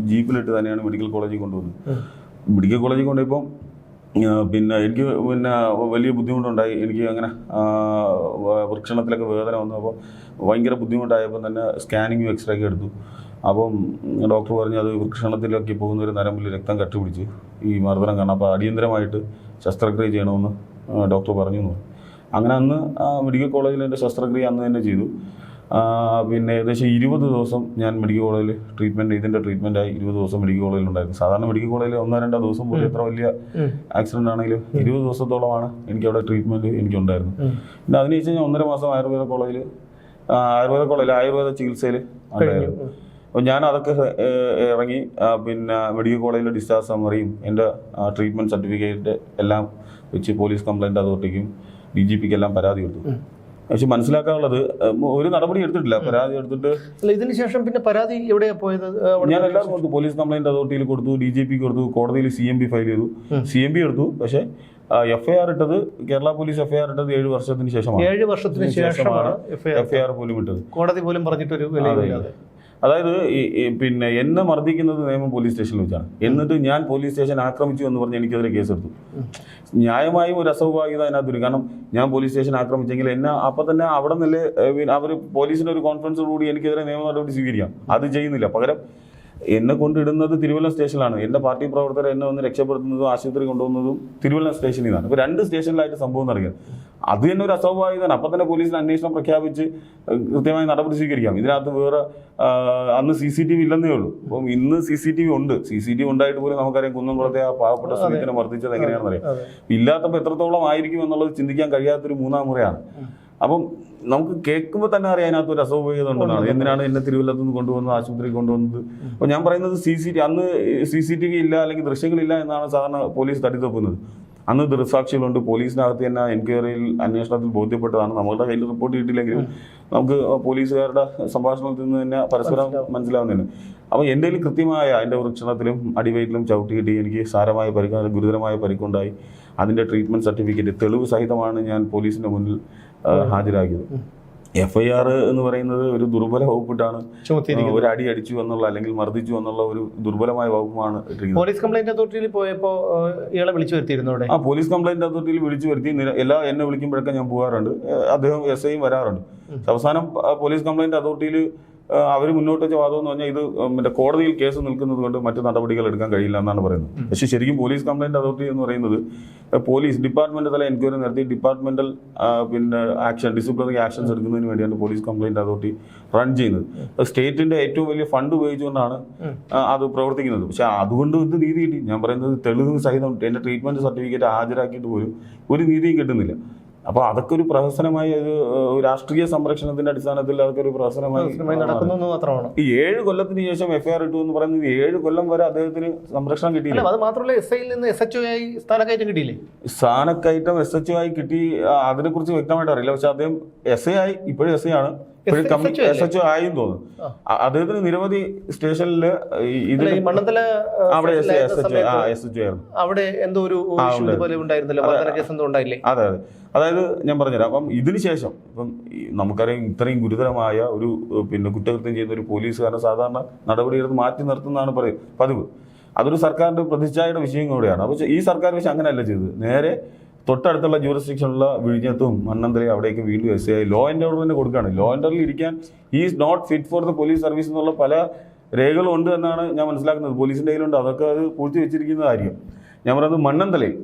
A: ജീപ്പിലിട്ട് തന്നെയാണ് മെഡിക്കൽ കോളേജിൽ കൊണ്ടുവന്നത്. മെഡിക്കൽ കോളേജിൽ കൊണ്ടുപോയപ്പോൾ പിന്നെ എനിക്ക് വലിയ ബുദ്ധിമുട്ടുണ്ടായി. എനിക്ക് അങ്ങനെ വൃക്ഷണത്തിലൊക്കെ വേദന വന്നു. അപ്പോൾ ഭയങ്കര ബുദ്ധിമുട്ടായപ്പോൾ തന്നെ സ്കാനിങ്ങും എക്സ്റേ ഒക്കെ എടുത്തു. അപ്പം ഡോക്ടർ പറഞ്ഞു അത് വൃക്ഷണത്തിലൊക്കെ പോകുന്ന ഒരു നരമ്പിൽ രക്തം കട്ടുപിടിച്ച് ഈ മർദ്ദനം കാണാം, അപ്പോൾ അടിയന്തരമായിട്ട് ശസ്ത്രക്രിയ ചെയ്യണമെന്ന് ഡോക്ടർ പറഞ്ഞു. അങ്ങനെ അന്ന് മെഡിക്കൽ കോളേജിൽ എൻ്റെ ശസ്ത്രക്രിയ അന്ന് തന്നെ ചെയ്തു. പിന്നെ ഏകദേശം 20 ദിവസം ഞാൻ മെഡിക്കൽ കോളേജിൽ ഇതിൻ്റെ ട്രീറ്റ്മെൻറ്റായി 20 ദിവസം മെഡിക്കൽ കോളേജിലുണ്ടായിരുന്നു. സാധാരണ മെഡിക്കൽ കോളേജിൽ 1-2 ദിവസം പോലും എത്ര വലിയ ആക്സിഡൻ്റ് ആണെങ്കിലും 20 ദിവസത്തോളമാണ് എനിക്കവിടെ ട്രീറ്റ്മെൻറ്റ് എനിക്കുണ്ടായിരുന്നു. പിന്നെ അതിനുശേഷം ഞാൻ 1.5 മാസം ആയുർവേദ കോളേജിൽ ആയുർവേദ ചികിത്സയിൽ ഉണ്ടായിരുന്നു. അപ്പോൾ ഞാൻ അതൊക്കെ ഇറങ്ങി പിന്നെ മെഡിക്കൽ കോളേജിലെ ഡിസ്ചാർജ് സമ്മറിയും എൻ്റെ ട്രീറ്റ്മെൻറ്റ് സർട്ടിഫിക്കറ്റ് എല്ലാം വെച്ച് പോലീസ് കംപ്ലയിൻറ്റ് അതോറിറ്റിക്കും DGPക്ക് എല്ലാം പരാതി കൊടുത്തു. പക്ഷെ മനസ്സിലാക്കാനുള്ളത് ഒരു നടപടി എടുത്തിട്ടില്ല. പരാതി എടുത്തിട്ട്
B: ഇതിന് ശേഷം പിന്നെ പരാതി എവിടെയാണ് പോയത്?
A: ഞാൻ എല്ലാവരും കൊടുത്തു. പോലീസ് കംപ്ലയിൻറ്റ് അതോറിറ്റിയിൽ കൊടുത്തു, DGPക്ക് കൊടുത്തു, കോടതിയിൽ CMB ഫയൽ ചെയ്തു. CMB എടുത്തു. പക്ഷേ FIR ഇട്ടത് കേരള പോലീസ് FIR ഇട്ടത് 7 വർഷത്തിന് ശേഷമാണ്.
B: 7 വർഷത്തിന് ശേഷമാണ്
A: FIR പോലും ഇട്ടത്.
B: കോടതി പോലും പറഞ്ഞിട്ടൊരു വിലയില്ലാതെ.
A: അതായത് പിന്നെ എന്നെ മർദ്ദിക്കുന്നത് നേമം പോലീസ് സ്റ്റേഷനിൽ വെച്ചാണ്. എന്നിട്ട് ഞാൻ പോലീസ് സ്റ്റേഷൻ ആക്രമിച്ചു എന്ന് പറഞ്ഞ് എനിക്കെതിരെ കേസെടുത്തു. ന്യായമായും ഒരു അസ്വാഭാവികത അതിനകത്ത് വരും. കാരണം ഞാൻ പോലീസ് സ്റ്റേഷൻ ആക്രമിച്ചെങ്കിൽ എന്നെ അപ്പം തന്നെ അവിടെ നിന്നല്ലേ അവർ പോലീസിൻ്റെ ഒരു കോൺഫറൻസോടുകൂടി എനിക്കെതിരെ നിയമ നടപടി സ്വീകരിക്കാം. അത് ചെയ്യുന്നില്ല. പകരം എന്നെ കൊണ്ടിടുന്നത് തിരുവല്ല സ്റ്റേഷനിലാണ്. എൻ്റെ പാർട്ടി പ്രവർത്തകർ എന്നെ വന്ന് രക്ഷപ്പെടുത്തുന്നതും ആശുപത്രി കൊണ്ടുപോകുന്നതും തിരുവല്ല സ്റ്റേഷനിൽ നിന്നാണ്. ഇപ്പോൾ 2 സ്റ്റേഷനിലായിട്ട് സംഭവം നടക്കുന്നത്. അത് തന്നെ ഒരു അസ്വാഭാവികതയാണ്. അപ്പം തന്നെ പോലീസിന് അന്വേഷണം പ്രഖ്യാപിച്ച് കൃത്യമായി നടപടി സ്വീകരിക്കാം. ഇതിനകത്ത് വേറെ അന്ന് CCTV ഇല്ലെന്നേ ഉള്ളൂ. അപ്പം ഇന്ന് CCTV ഉണ്ട്. CCTV ഉണ്ടായിട്ട് പോലും നമുക്കറിയാം കുന്നംകുളത്തെ ആ പാവപ്പെട്ട സ്ത്രീത്തിനെ മർദ്ദിച്ചത് എങ്ങനെയാണെന്ന് അറിയാം. ഇല്ലാത്തപ്പോൾ എത്രത്തോളം ആയിരിക്കും എന്നുള്ളത് ചിന്തിക്കാൻ കഴിയാത്തൊരു 3-ാം മുറയാണ്. അപ്പം നമുക്ക് കേൾക്കുമ്പോൾ തന്നെ അറിയാം അതിനകത്ത് ഒരു അസ്വാഭാവികത ഉണ്ടെന്നാണ്. എന്തിനാണ് എന്നെ തിരുവല്ലത്ത് നിന്ന് കൊണ്ടുവന്നത്, ആശുപത്രി കൊണ്ടുവന്നത്? അപ്പോൾ ഞാൻ പറയുന്നത് അന്ന് CCTV ഇല്ല, അല്ലെങ്കിൽ ദൃശ്യങ്ങളില്ല എന്നാണ് സാധാരണ പോലീസ് തട്ടിത്തപ്പുന്നത്. അന്ന് ദൃക്സാക്ഷികളുണ്ട്. പോലീസിനകത്ത് തന്നെ എൻക്വയറിയിൽ അന്വേഷണത്തിൽ ബോധ്യപ്പെട്ടതാണ്. നമ്മളുടെ കയ്യിൽ റിപ്പോർട്ട് കിട്ടിയില്ലെങ്കിലും നമുക്ക് പോലീസുകാരുടെ സംഭാഷണത്തിൽ നിന്ന് തന്നെ പരസ്പരം മനസ്സിലാവുന്നതിന്. അപ്പോൾ എൻ്റെ കയ്യിൽ കൃത്യമായ എൻ്റെ വൃക്ഷണത്തിലും അടിവയറ്റിലും ചവിട്ടി കിട്ടി എനിക്ക് സാരമായ ഗുരുതരമായ പരിക്കുണ്ടായി. അതിൻ്റെ ട്രീറ്റ്മെൻറ്റ് സർട്ടിഫിക്കറ്റ് തെളിവ് സഹിതമാണ് ഞാൻ പോലീസിൻ്റെ മുന്നിൽ ഹാജരാക്കിയത്. FIR എന്ന് പറയുന്നത് ഒരു ദുർബല വകുപ്പിട്ടാണ്. ഒരു അടി അടിച്ചു എന്നുള്ള അല്ലെങ്കിൽ മർദ്ദിച്ചു എന്നുള്ള ഒരു ദുർബലമായ വകുപ്പാണ് ഇട്ടിരിക്കുന്നത്.
B: പോലീസ് കംപ്ലൈന്റ് അതോറിറ്റിയിൽ പോയപ്പോൾ ഇയാളെ വിളിച്ചു വരുത്തിയിരുന്നു.
A: പോലീസ് കംപ്ലൈന്റ് അതോറിറ്റിയിൽ വിളിച്ചു വരുത്തി. എന്നെ വിളിക്കുമ്പോഴൊക്കെ ഞാൻ പോകാറുണ്ട്. അദ്ദേഹം SIയും വരാറുണ്ട്. അവസാനം പോലീസ് കംപ്ലൈന്റ് അതോറിറ്റിയിൽ അവർ മുന്നോട്ട് വെച്ച വാദം എന്ന് പറഞ്ഞാൽ ഇത് കോടതിയിൽ കേസ് നിൽക്കുന്നത് കൊണ്ട് മറ്റു നടപടികൾ എടുക്കാൻ കഴിയില്ല എന്നാണ് പറയുന്നത്. പക്ഷേ ശരിക്കും പോലീസ് കംപ്ലൈന്റ് അതോറിറ്റി എന്ന് പറയുന്നത് പോലീസ് ഡിപ്പാർട്ട്മെന്റ് തല എൻക്വയറി നടത്തി ഡിപ്പാർട്ട്മെന്റൽ ഡിസിപ്ലിനറി ആക്ഷൻസ് എടുക്കുന്നതിന് വേണ്ടിയാണ് പോലീസ് കംപ്ലൈന്റ് അതോറിറ്റി റൺ ചെയ്യുന്നത്. സ്റ്റേറ്റിന്റെ ഏറ്റവും വലിയ ഫണ്ട് ഉപയോഗിച്ചുകൊണ്ടാണ് അത് പ്രവർത്തിക്കുന്നത്. പക്ഷെ അതുകൊണ്ട് ഇത് നീതി കിട്ടി. ഞാൻ പറയുന്നത് തെളിവ് സഹിതം എൻ്റെ ട്രീറ്റ്മെന്റ് സർട്ടിഫിക്കറ്റ് ഹാജരാക്കിയിട്ട് പോലും ഒരു നീതിയും കിട്ടുന്നില്ല. അപ്പോൾ അതൊക്കെ ഒരു പ്രഹസനമായി രാഷ്ട്രീയ സംരക്ഷണത്തിന്റെ അടിസ്ഥാനത്തിൽ അതൊക്കെ ഒരു പ്രഹസനമായി
B: നടക്കുന്നു മാത്രമാണ്.
A: ഈ 7 കൊല്ലത്തിന് ശേഷം FIR ഇട്ടു എന്ന് പറയുന്നത് 7 കൊല്ലം വരെ അദ്ദേഹത്തിന് സംരക്ഷണം കിട്ടിയില്ല.
B: അത് മാത്രമല്ല SI-യിൽ നിന്ന് SHO ആയി സ്ഥാനക്കയറ്റം കിട്ടിയില്ലേ?
A: സ്ഥാനക്കയറ്റം SHO ആയി കിട്ടി, അതിനെക്കുറിച്ച് വ്യക്തമായിട്ട് അറിയില്ല. പക്ഷെ അദ്ദേഹം SI ആയി, ഇപ്പോഴും SI ആണ്, SHO ആയും തോന്നുന്നു. അദ്ദേഹത്തിന് നിരവധി സ്റ്റേഷനിൽ
B: മണ്ണന്തല
A: അവിടെ SHO ആയിരുന്നു.
B: അവിടെ എന്തോ ഒരു ഉണ്ടായിരുന്നല്ലോ.
A: അതെ, അതായത് ഞാൻ പറഞ്ഞുതരാം. അപ്പം ഇതിന് ശേഷം ഇപ്പം നമുക്കറിയാം, ഇത്രയും ഗുരുതരമായ ഒരു കുറ്റകൃത്യം ചെയ്യുന്ന ഒരു പോലീസുകാരനെ സാധാരണ നടപടിയെടുത്ത് മാറ്റി നിർത്തുന്നതാണ് പതിവ്. അതൊരു സർക്കാരിന്റെ പ്രതിച്ഛായയുടെ വിഷയം കൂടെയാണ്. അപ്പോൾ ഈ സർക്കാർ പക്ഷെ അങ്ങനെയല്ല ചെയ്തത്. നേരെ തൊട്ടടുത്തുള്ള ജൂറിസ്ഡിക്ഷനുള്ള വിഴിഞ്ഞത്തും മണ്ണന്തലയും അവിടേക്ക് വീണ്ടും SI ലോ ആൻഡ് ഓർഡർ തന്നെ കൊടുക്കുകയാണ്. ലോ ആൻഡ് ഓർഡറിൽ ഇരിക്കാൻ is not fit for the police service എന്നുള്ള പല രേഖകളും ഉണ്ട് എന്നാണ് ഞാൻ മനസ്സിലാക്കുന്നത്. പോലീസിൻ്റെ കയ്യിലുണ്ട്, അതൊക്കെ അത് പൂഴ്ത്തി വെച്ചിരിക്കുന്നതായിരിക്കും. ഞാൻ പറയുന്നത് മണ്ണന്തലയിൽ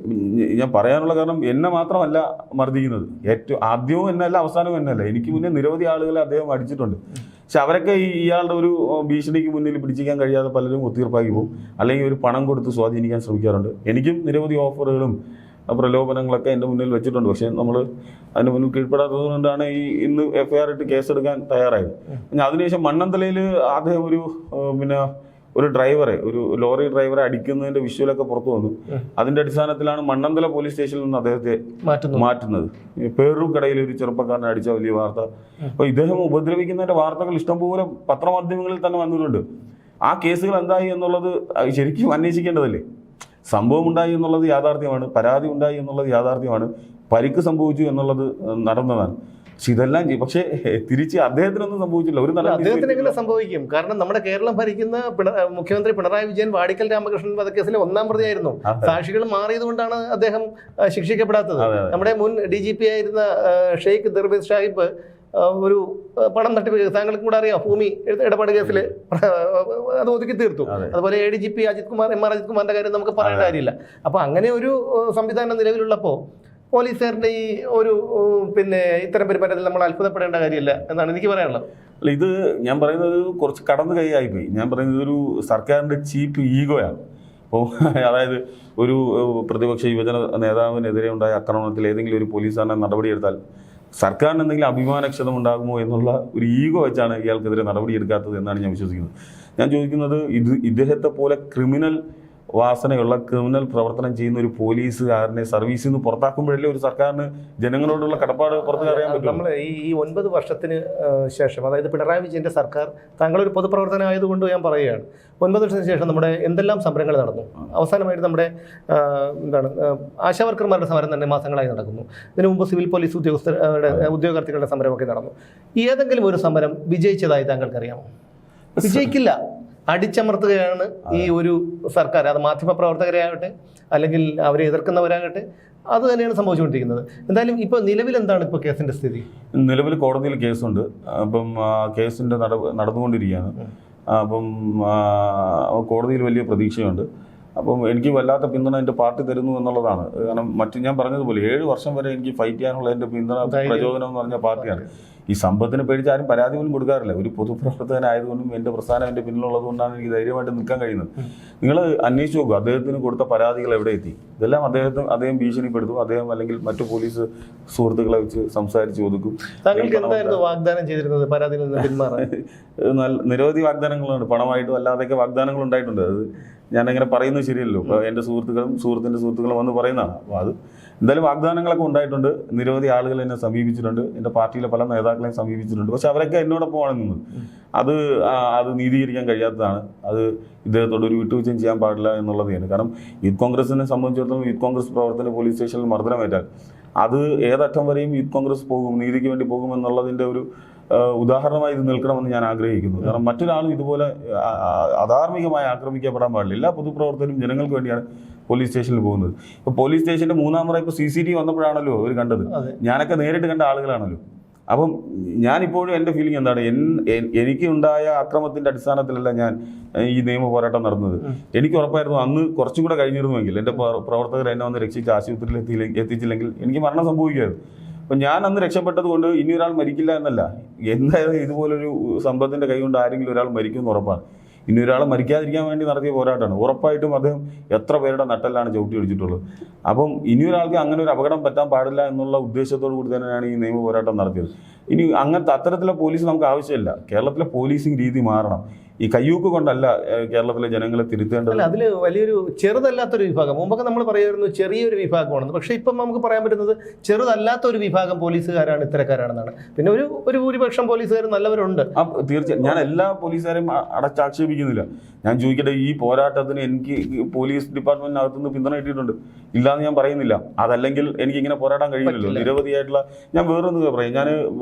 A: ഞാൻ പറയാനുള്ള കാരണം എന്നെ മാത്രമല്ല മർദ്ദിക്കുന്നത്, ഏറ്റവും ആദ്യവും എന്നല്ല അവസാനവും എന്നല്ല, എനിക്ക് മുന്നേ നിരവധി ആളുകളെ അദ്ദേഹം അടിച്ചിട്ടുണ്ട്. പക്ഷെ അവരൊക്കെ ഇയാളുടെ ഒരു ഭീഷണിക്ക് മുന്നിൽ പിടിച്ചിരിക്കാൻ കഴിയാതെ പലരും ഒത്തീർപ്പാക്കി പോകും, അല്ലെങ്കിൽ ഒരു പണം കൊടുത്ത് സ്വാധീനിക്കാൻ ശ്രമിക്കാറുണ്ട്. എനിക്കും നിരവധി ഓഫറുകളും പ്രലോഭനങ്ങളൊക്കെ എൻ്റെ മുന്നിൽ വെച്ചിട്ടുണ്ട്. പക്ഷേ നമ്മൾ അതിന് മുന്നിൽ കീഴ്പ്പെടാത്തതുകൊണ്ടാണ് ഇന്ന് FIR ഇട്ട് കേസെടുക്കാൻ തയ്യാറായത്. അതിനുശേഷം മണ്ണന്തലയിൽ അദ്ദേഹം ഒരു ഡ്രൈവറെ, ഒരു ലോറി ഡ്രൈവറെ അടിക്കുന്നതിന്റെ വിഷ്വലൊക്കെ പുറത്തു വന്നു. അതിന്റെ അടിസ്ഥാനത്തിലാണ് മണ്ണന്തല പോലീസ് സ്റ്റേഷനിൽ നിന്ന് അദ്ദേഹത്തെ മാറ്റുന്നത്. പേരൂർക്കടയിൽ ഒരു ചെറുപ്പക്കാരനെ അടിച്ച വലിയ വാർത്ത. അപ്പോൾ ഇദ്ദേഹം ഉപദ്രവിക്കുന്നതിന്റെ വാർത്തകൾ ഇഷ്ടംപോലെ പത്രമാധ്യമങ്ങളിൽ തന്നെ വന്നിട്ടുണ്ട്. ആ കേസുകൾ എന്തായി എന്നുള്ളത് ശരിക്കും അന്വേഷിക്കേണ്ടതല്ലേ? സംഭവം ഉണ്ടായി എന്നുള്ളത് യാഥാർത്ഥ്യമാണ്, പരാതി ഉണ്ടായി എന്നുള്ളത് യാഥാർത്ഥ്യമാണ്, പരിക്ക് സംഭവിച്ചു എന്നുള്ളത് നടന്നതാണ്. പക്ഷെ ഇതെല്ലാം ചെയ്യും, പക്ഷേ തിരിച്ച് അദ്ദേഹത്തിനൊന്നും സംഭവിച്ചില്ല. ഒരു
B: അദ്ദേഹത്തിന് എങ്ങനെ സംഭവിക്കും? കാരണം നമ്മുടെ കേരളം ഭരിക്കുന്ന മുഖ്യമന്ത്രി പിണറായി വിജയൻ വാടിക്കൽ രാമകൃഷ്ണൻ വധക്കേസിലെ 1-ാം പ്രതിയായിരുന്നു. സാക്ഷികൾ മാറിയത് കൊണ്ടാണ് അദ്ദേഹം ശിക്ഷിക്കപ്പെടാത്തത്. നമ്മുടെ മുൻ DGP ആയിരുന്ന ഷെയ്ഖ് ദർവേസ് സാഹിബ് ഒരു പണം തട്ടിപ്പ്, താങ്കൾക്കും കൂടെ അറിയാം, ഭൂമി ഇടപാട് കേസിൽ അത് ഒതുക്കി തീർത്തു. അതുപോലെ ADGP MR അജിത് കുമാറിന്റെ കാര്യം നമുക്ക് പറയേണ്ട കാര്യമില്ല. അപ്പൊ അങ്ങനെ ഒരു സംവിധാനം നിലവിലുള്ളപ്പോൾ പോലീസുകാരുടെ ഈ ഒരു ഇത്തരം പെരുമാറ്റത്തിൽ നമ്മൾ അത്ഭുതപ്പെടേണ്ട കാര്യമില്ല എന്നാണ് എനിക്ക് പറയാനുള്ളത്.
A: അല്ല, ഇത് ഞാൻ പറയുന്നത് കുറച്ച് കടന്നു കൈയായിപ്പോയി. ഞാൻ പറയുന്നത് ഒരു സർക്കാരിന്റെ ചീപ്പ് ഈഗോയാണ്. അപ്പോൾ അതായത് ഒരു പ്രതിപക്ഷ യുവജന നേതാവിനെതിരെ ഉണ്ടായ ആക്രമണത്തിൽ ഏതെങ്കിലും ഒരു പോലീസുകാരനെ നടപടിയെടുത്താൽ സർക്കാരിന് എന്തെങ്കിലും അഭിമാനക്ഷതം ഉണ്ടാകുമോ എന്നുള്ള ഒരു ഈഗോ വെച്ചാണ് ഇയാൾക്കെതിരെ നടപടിയെടുക്കാത്തത് എന്നാണ് ഞാൻ വിശ്വസിക്കുന്നത്. ഞാൻ ചോദിക്കുന്നത്, ഇദ്ദേഹത്തെ പോലെ ക്രിമിനൽ വാസനയുള്ള ക്രിമിനൽ പ്രവർത്തനം ചെയ്യുന്ന ഒരു പോലീസുകാരനെ സർവീസിൽ നിന്ന് പുറത്താക്കുമ്പോഴല്ലേ ഒരു സർക്കാരിന് ജനങ്ങളോടുള്ള കടപ്പാട് പുറത്ത് അറിയാൻ പറ്റും.
B: നമ്മൾ ഈ 9 വർഷത്തിന് ശേഷം, അതായത് പിണറായി വിജയന്റെ സർക്കാർ, താങ്കളൊരു പൊതുപ്രവർത്തനം ആയതുകൊണ്ട് ഞാൻ പറയുകയാണ്, 9 വർഷത്തിന് ശേഷം നമ്മുടെ എന്തെല്ലാം സമരങ്ങൾ നടന്നു. അവസാനമായിട്ട് നമ്മുടെ ആശാവർക്കർമാരുടെ സമരം തന്നെ മാസങ്ങളായി നടക്കുന്നു. ഇതിനു മുമ്പ് സിവിൽ പോലീസ് ഉദ്യോഗാർത്ഥികളുടെ സമരമൊക്കെ നടന്നു. ഏതെങ്കിലും ഒരു സമരം വിജയിച്ചതായി താങ്കൾക്കറിയാമോ? വിജയിക്കില്ല. അടിച്ചമർത്തുകയാണ് ഈ ഒരു സർക്കാർ. അത് മാധ്യമപ്രവർത്തകരാകട്ടെ അല്ലെങ്കിൽ അവരെ എതിർക്കുന്നവരാകട്ടെ, അത് തന്നെയാണ് സംഭവിച്ചുകൊണ്ടിരിക്കുന്നത്. എന്തായാലും ഇപ്പോൾ നിലവിൽ എന്താണ് ഇപ്പോൾ കേസിന്റെ സ്ഥിതി?
A: നിലവിൽ കോടതിയിൽ കേസുണ്ട്. അപ്പം കേസിന്റെ നടന്നുകൊണ്ടിരിക്കുകയാണ്. അപ്പം കോടതിയിൽ വലിയ പ്രതീക്ഷയുണ്ട്. അപ്പം എനിക്ക് വല്ലാത്ത പിന്തുണ എൻ്റെ പാർട്ടി തരുന്നു എന്നുള്ളതാണ്. കാരണം ഞാൻ പറഞ്ഞതുപോലെ 7 വർഷം വരെ എനിക്ക് ഫൈറ്റ് ചെയ്യാനുള്ള എൻ്റെ പിന്തുണ, പ്രചോദനം എന്ന് പറഞ്ഞ പാർട്ടിയാണ്. ഈ സമ്പത്തിനെ പേടിച്ച് ആരും പരാതി പോലും കൊടുക്കാറില്ല. ഒരു പൊതുപ്രവർത്തകനായതുകൊണ്ടും എൻ്റെ പ്രസ്ഥാനം എൻ്റെ പിന്നിലുള്ളത് കൊണ്ടാണ് എനിക്ക് ധൈര്യമായിട്ട് നിൽക്കാൻ കഴിയുന്നത്. നിങ്ങൾ അന്വേഷിച്ച് നോക്കുക, അദ്ദേഹത്തിന് കൊടുത്ത പരാതികൾ എവിടെ എത്തി. ഇതെല്ലാം അദ്ദേഹം ഭീഷണിപ്പെടുത്തും. അദ്ദേഹം അല്ലെങ്കിൽ മറ്റു പോലീസ് സുഹൃത്തുക്കളെ വെച്ച് സംസാരിച്ച് ഒതുക്കും.
B: വാഗ്ദാനം ചെയ്തിരുന്നത് പരാതിയിൽ നിന്ന് പിന്മാറാൻ
A: നിരവധി വാഗ്ദാനങ്ങളുണ്ട്. പണമായിട്ടും അല്ലാതെയൊക്കെ വാഗ്ദാനങ്ങൾ ഉണ്ടായിട്ടുണ്ട്. അത് ഞാനങ്ങനെ പറയുന്നത് ശരിയല്ലോ. ഇപ്പോൾ എൻ്റെ സുഹൃത്തിൻ്റെ സുഹൃത്തുക്കളും വന്ന് പറയുന്നതാണ്. അപ്പോൾ അത് എന്തായാലും വാഗ്ദാനങ്ങളൊക്കെ ഉണ്ടായിട്ടുണ്ട്. നിരവധി ആളുകൾ എന്നെ സമീപിച്ചിട്ടുണ്ട്, എൻ്റെ പാർട്ടിയിലെ പല നേതാക്കളെയും സമീപിച്ചിട്ടുണ്ട്. പക്ഷെ അവരൊക്കെ എന്നോടൊപ്പമാണ് നിന്നത്. അത് നീതീകരിക്കാൻ കഴിയാത്തതാണ്. അത് ഇദ്ദേഹത്തോട് ഒരു വിട്ടുവീഴ്ചയും ചെയ്യാൻ പാടില്ല എന്നുള്ളതാണ്. കാരണം യൂത്ത് കോൺഗ്രസിനെ സംബന്ധിച്ചിടത്തോളം യൂത്ത് കോൺഗ്രസ് പ്രവർത്തന പോലീസ് സ്റ്റേഷനിൽ മർദ്ദനമേറ്റാൽ അത് ഏതറ്റം വരെയും യൂത്ത് കോൺഗ്രസ് പോകും, നീതിക്ക് വേണ്ടി പോകും എന്നുള്ളതിൻ്റെ ഒരു ഉദാഹരണമായി ഇത് നിൽക്കണമെന്ന് ഞാൻ ആഗ്രഹിക്കുന്നു. കാരണം മറ്റൊരാളും ഇതുപോലെ അധാർമികമായി ആക്രമിക്കപ്പെടാൻ പാടില്ല. എല്ലാ പൊതുപ്രവർത്തകരും ജനങ്ങൾക്ക് വേണ്ടിയാണ് പോലീസ് സ്റ്റേഷനിൽ പോകുന്നത്. ഇപ്പോൾ പോലീസ് സ്റ്റേഷൻ്റെ 3-ാം മുറ ഇപ്പോൾ CCTV വന്നപ്പോഴാണല്ലോ അവർ കണ്ടത്. ഞാനൊക്കെ നേരിട്ട് കണ്ട ആളുകളാണല്ലോ. അപ്പം ഞാനിപ്പോഴും എൻ്റെ ഫീലിംഗ് എന്താണ്, എനിക്ക് ഉണ്ടായ അക്രമത്തിൻ്റെ അടിസ്ഥാനത്തിലല്ല ഞാൻ ഈ നിയമ പോരാട്ടം നടന്നത്. എനിക്ക് ഉറപ്പായിരുന്നു അന്ന് കുറച്ചും കൂടെ കഴിഞ്ഞിരുന്നുവെങ്കിൽ, എൻ്റെ പ്രവർത്തകർ എന്നെ വന്ന് രക്ഷിച്ച് ആശുപത്രിയിൽ എത്തിച്ചില്ലെങ്കിൽ എനിക്ക് മരണം സംഭവിക്കുമായിരുന്നു. അപ്പം ഞാൻ അന്ന് രക്ഷപ്പെട്ടത് കൊണ്ട് ഇനി ഒരാൾ മരിക്കില്ല എന്നല്ല, എന്തായാലും ഇതുപോലൊരു സമ്പത്തിൻ്റെ കൈ കൊണ്ട് ആരെങ്കിലും ഒരാൾ മരിക്കുമെന്ന് ഉറപ്പാണ്. ഇനി ഒരാളെ മരിക്കാതിരിക്കാൻ വേണ്ടി നടത്തിയ പോരാട്ടമാണ്. ഉറപ്പായിട്ടും അദ്ദേഹം എത്ര പേരുടെ നട്ടെല്ലാണ് ചവിട്ടി അടിച്ചിട്ടുള്ളത്. അപ്പം ഇനിയൊരാൾക്ക് അങ്ങനെ ഒരു അപകടം പറ്റാൻ പാടില്ല എന്നുള്ള ഉദ്ദേശത്തോടു കൂടി തന്നെയാണ് ഈ നിയമ പോരാട്ടം നടത്തിയത്. ഇനി അങ്ങനത്തെ അത്തരത്തിലുള്ള പോലീസ് നമുക്ക് ആവശ്യമില്ല. കേരളത്തിലെ പോലീസിംഗ് രീതി മാറണം. ഈ കയ്യൂക്ക് കൊണ്ടല്ല കേരളത്തിലെ ജനങ്ങളെ തിരുത്തേണ്ടത്.
B: അല്ല, അതിൽ വലിയൊരു ചെറുതല്ലാത്തൊരു വിഭാഗം, മുമ്പൊക്കെ നമ്മൾ പറയുമായിരുന്നു ചെറിയൊരു വിഭാഗമാണെന്ന്. പക്ഷേ ഇപ്പം നമുക്ക് പറയാൻ പറ്റുന്നത് ചെറുതല്ലാത്തൊരു വിഭാഗം പോലീസുകാരാണ് ഇത്തരക്കാരാണെന്നാണ്. പിന്നെ ഒരു ഭൂരിപക്ഷം പോലീസുകാർ നല്ലവരുണ്ട്.
A: തീർച്ചയായും ഞാൻ എല്ലാ പോലീസുകാരെയും അടച്ചാക്ഷേപിക്കുന്നില്ല. ഞാൻ ചോദിക്കട്ടെ, ഈ പോരാട്ടത്തിന് എനിക്ക് പോലീസ് ഡിപ്പാർട്ട്മെന്റിനകത്തുനിന്ന് പിന്തുണ കിട്ടിയിട്ടുണ്ട്, ഇല്ലാന്ന് ഞാൻ പറയുന്നില്ല. അതല്ലെങ്കിൽ എനിക്ക് ഇങ്ങനെ പോരാടാൻ കഴിയില്ലല്ലോ. നിരവധിയായിട്ടുള്ള ഞാൻ വേറൊന്ന് പറയാം. ഞാൻ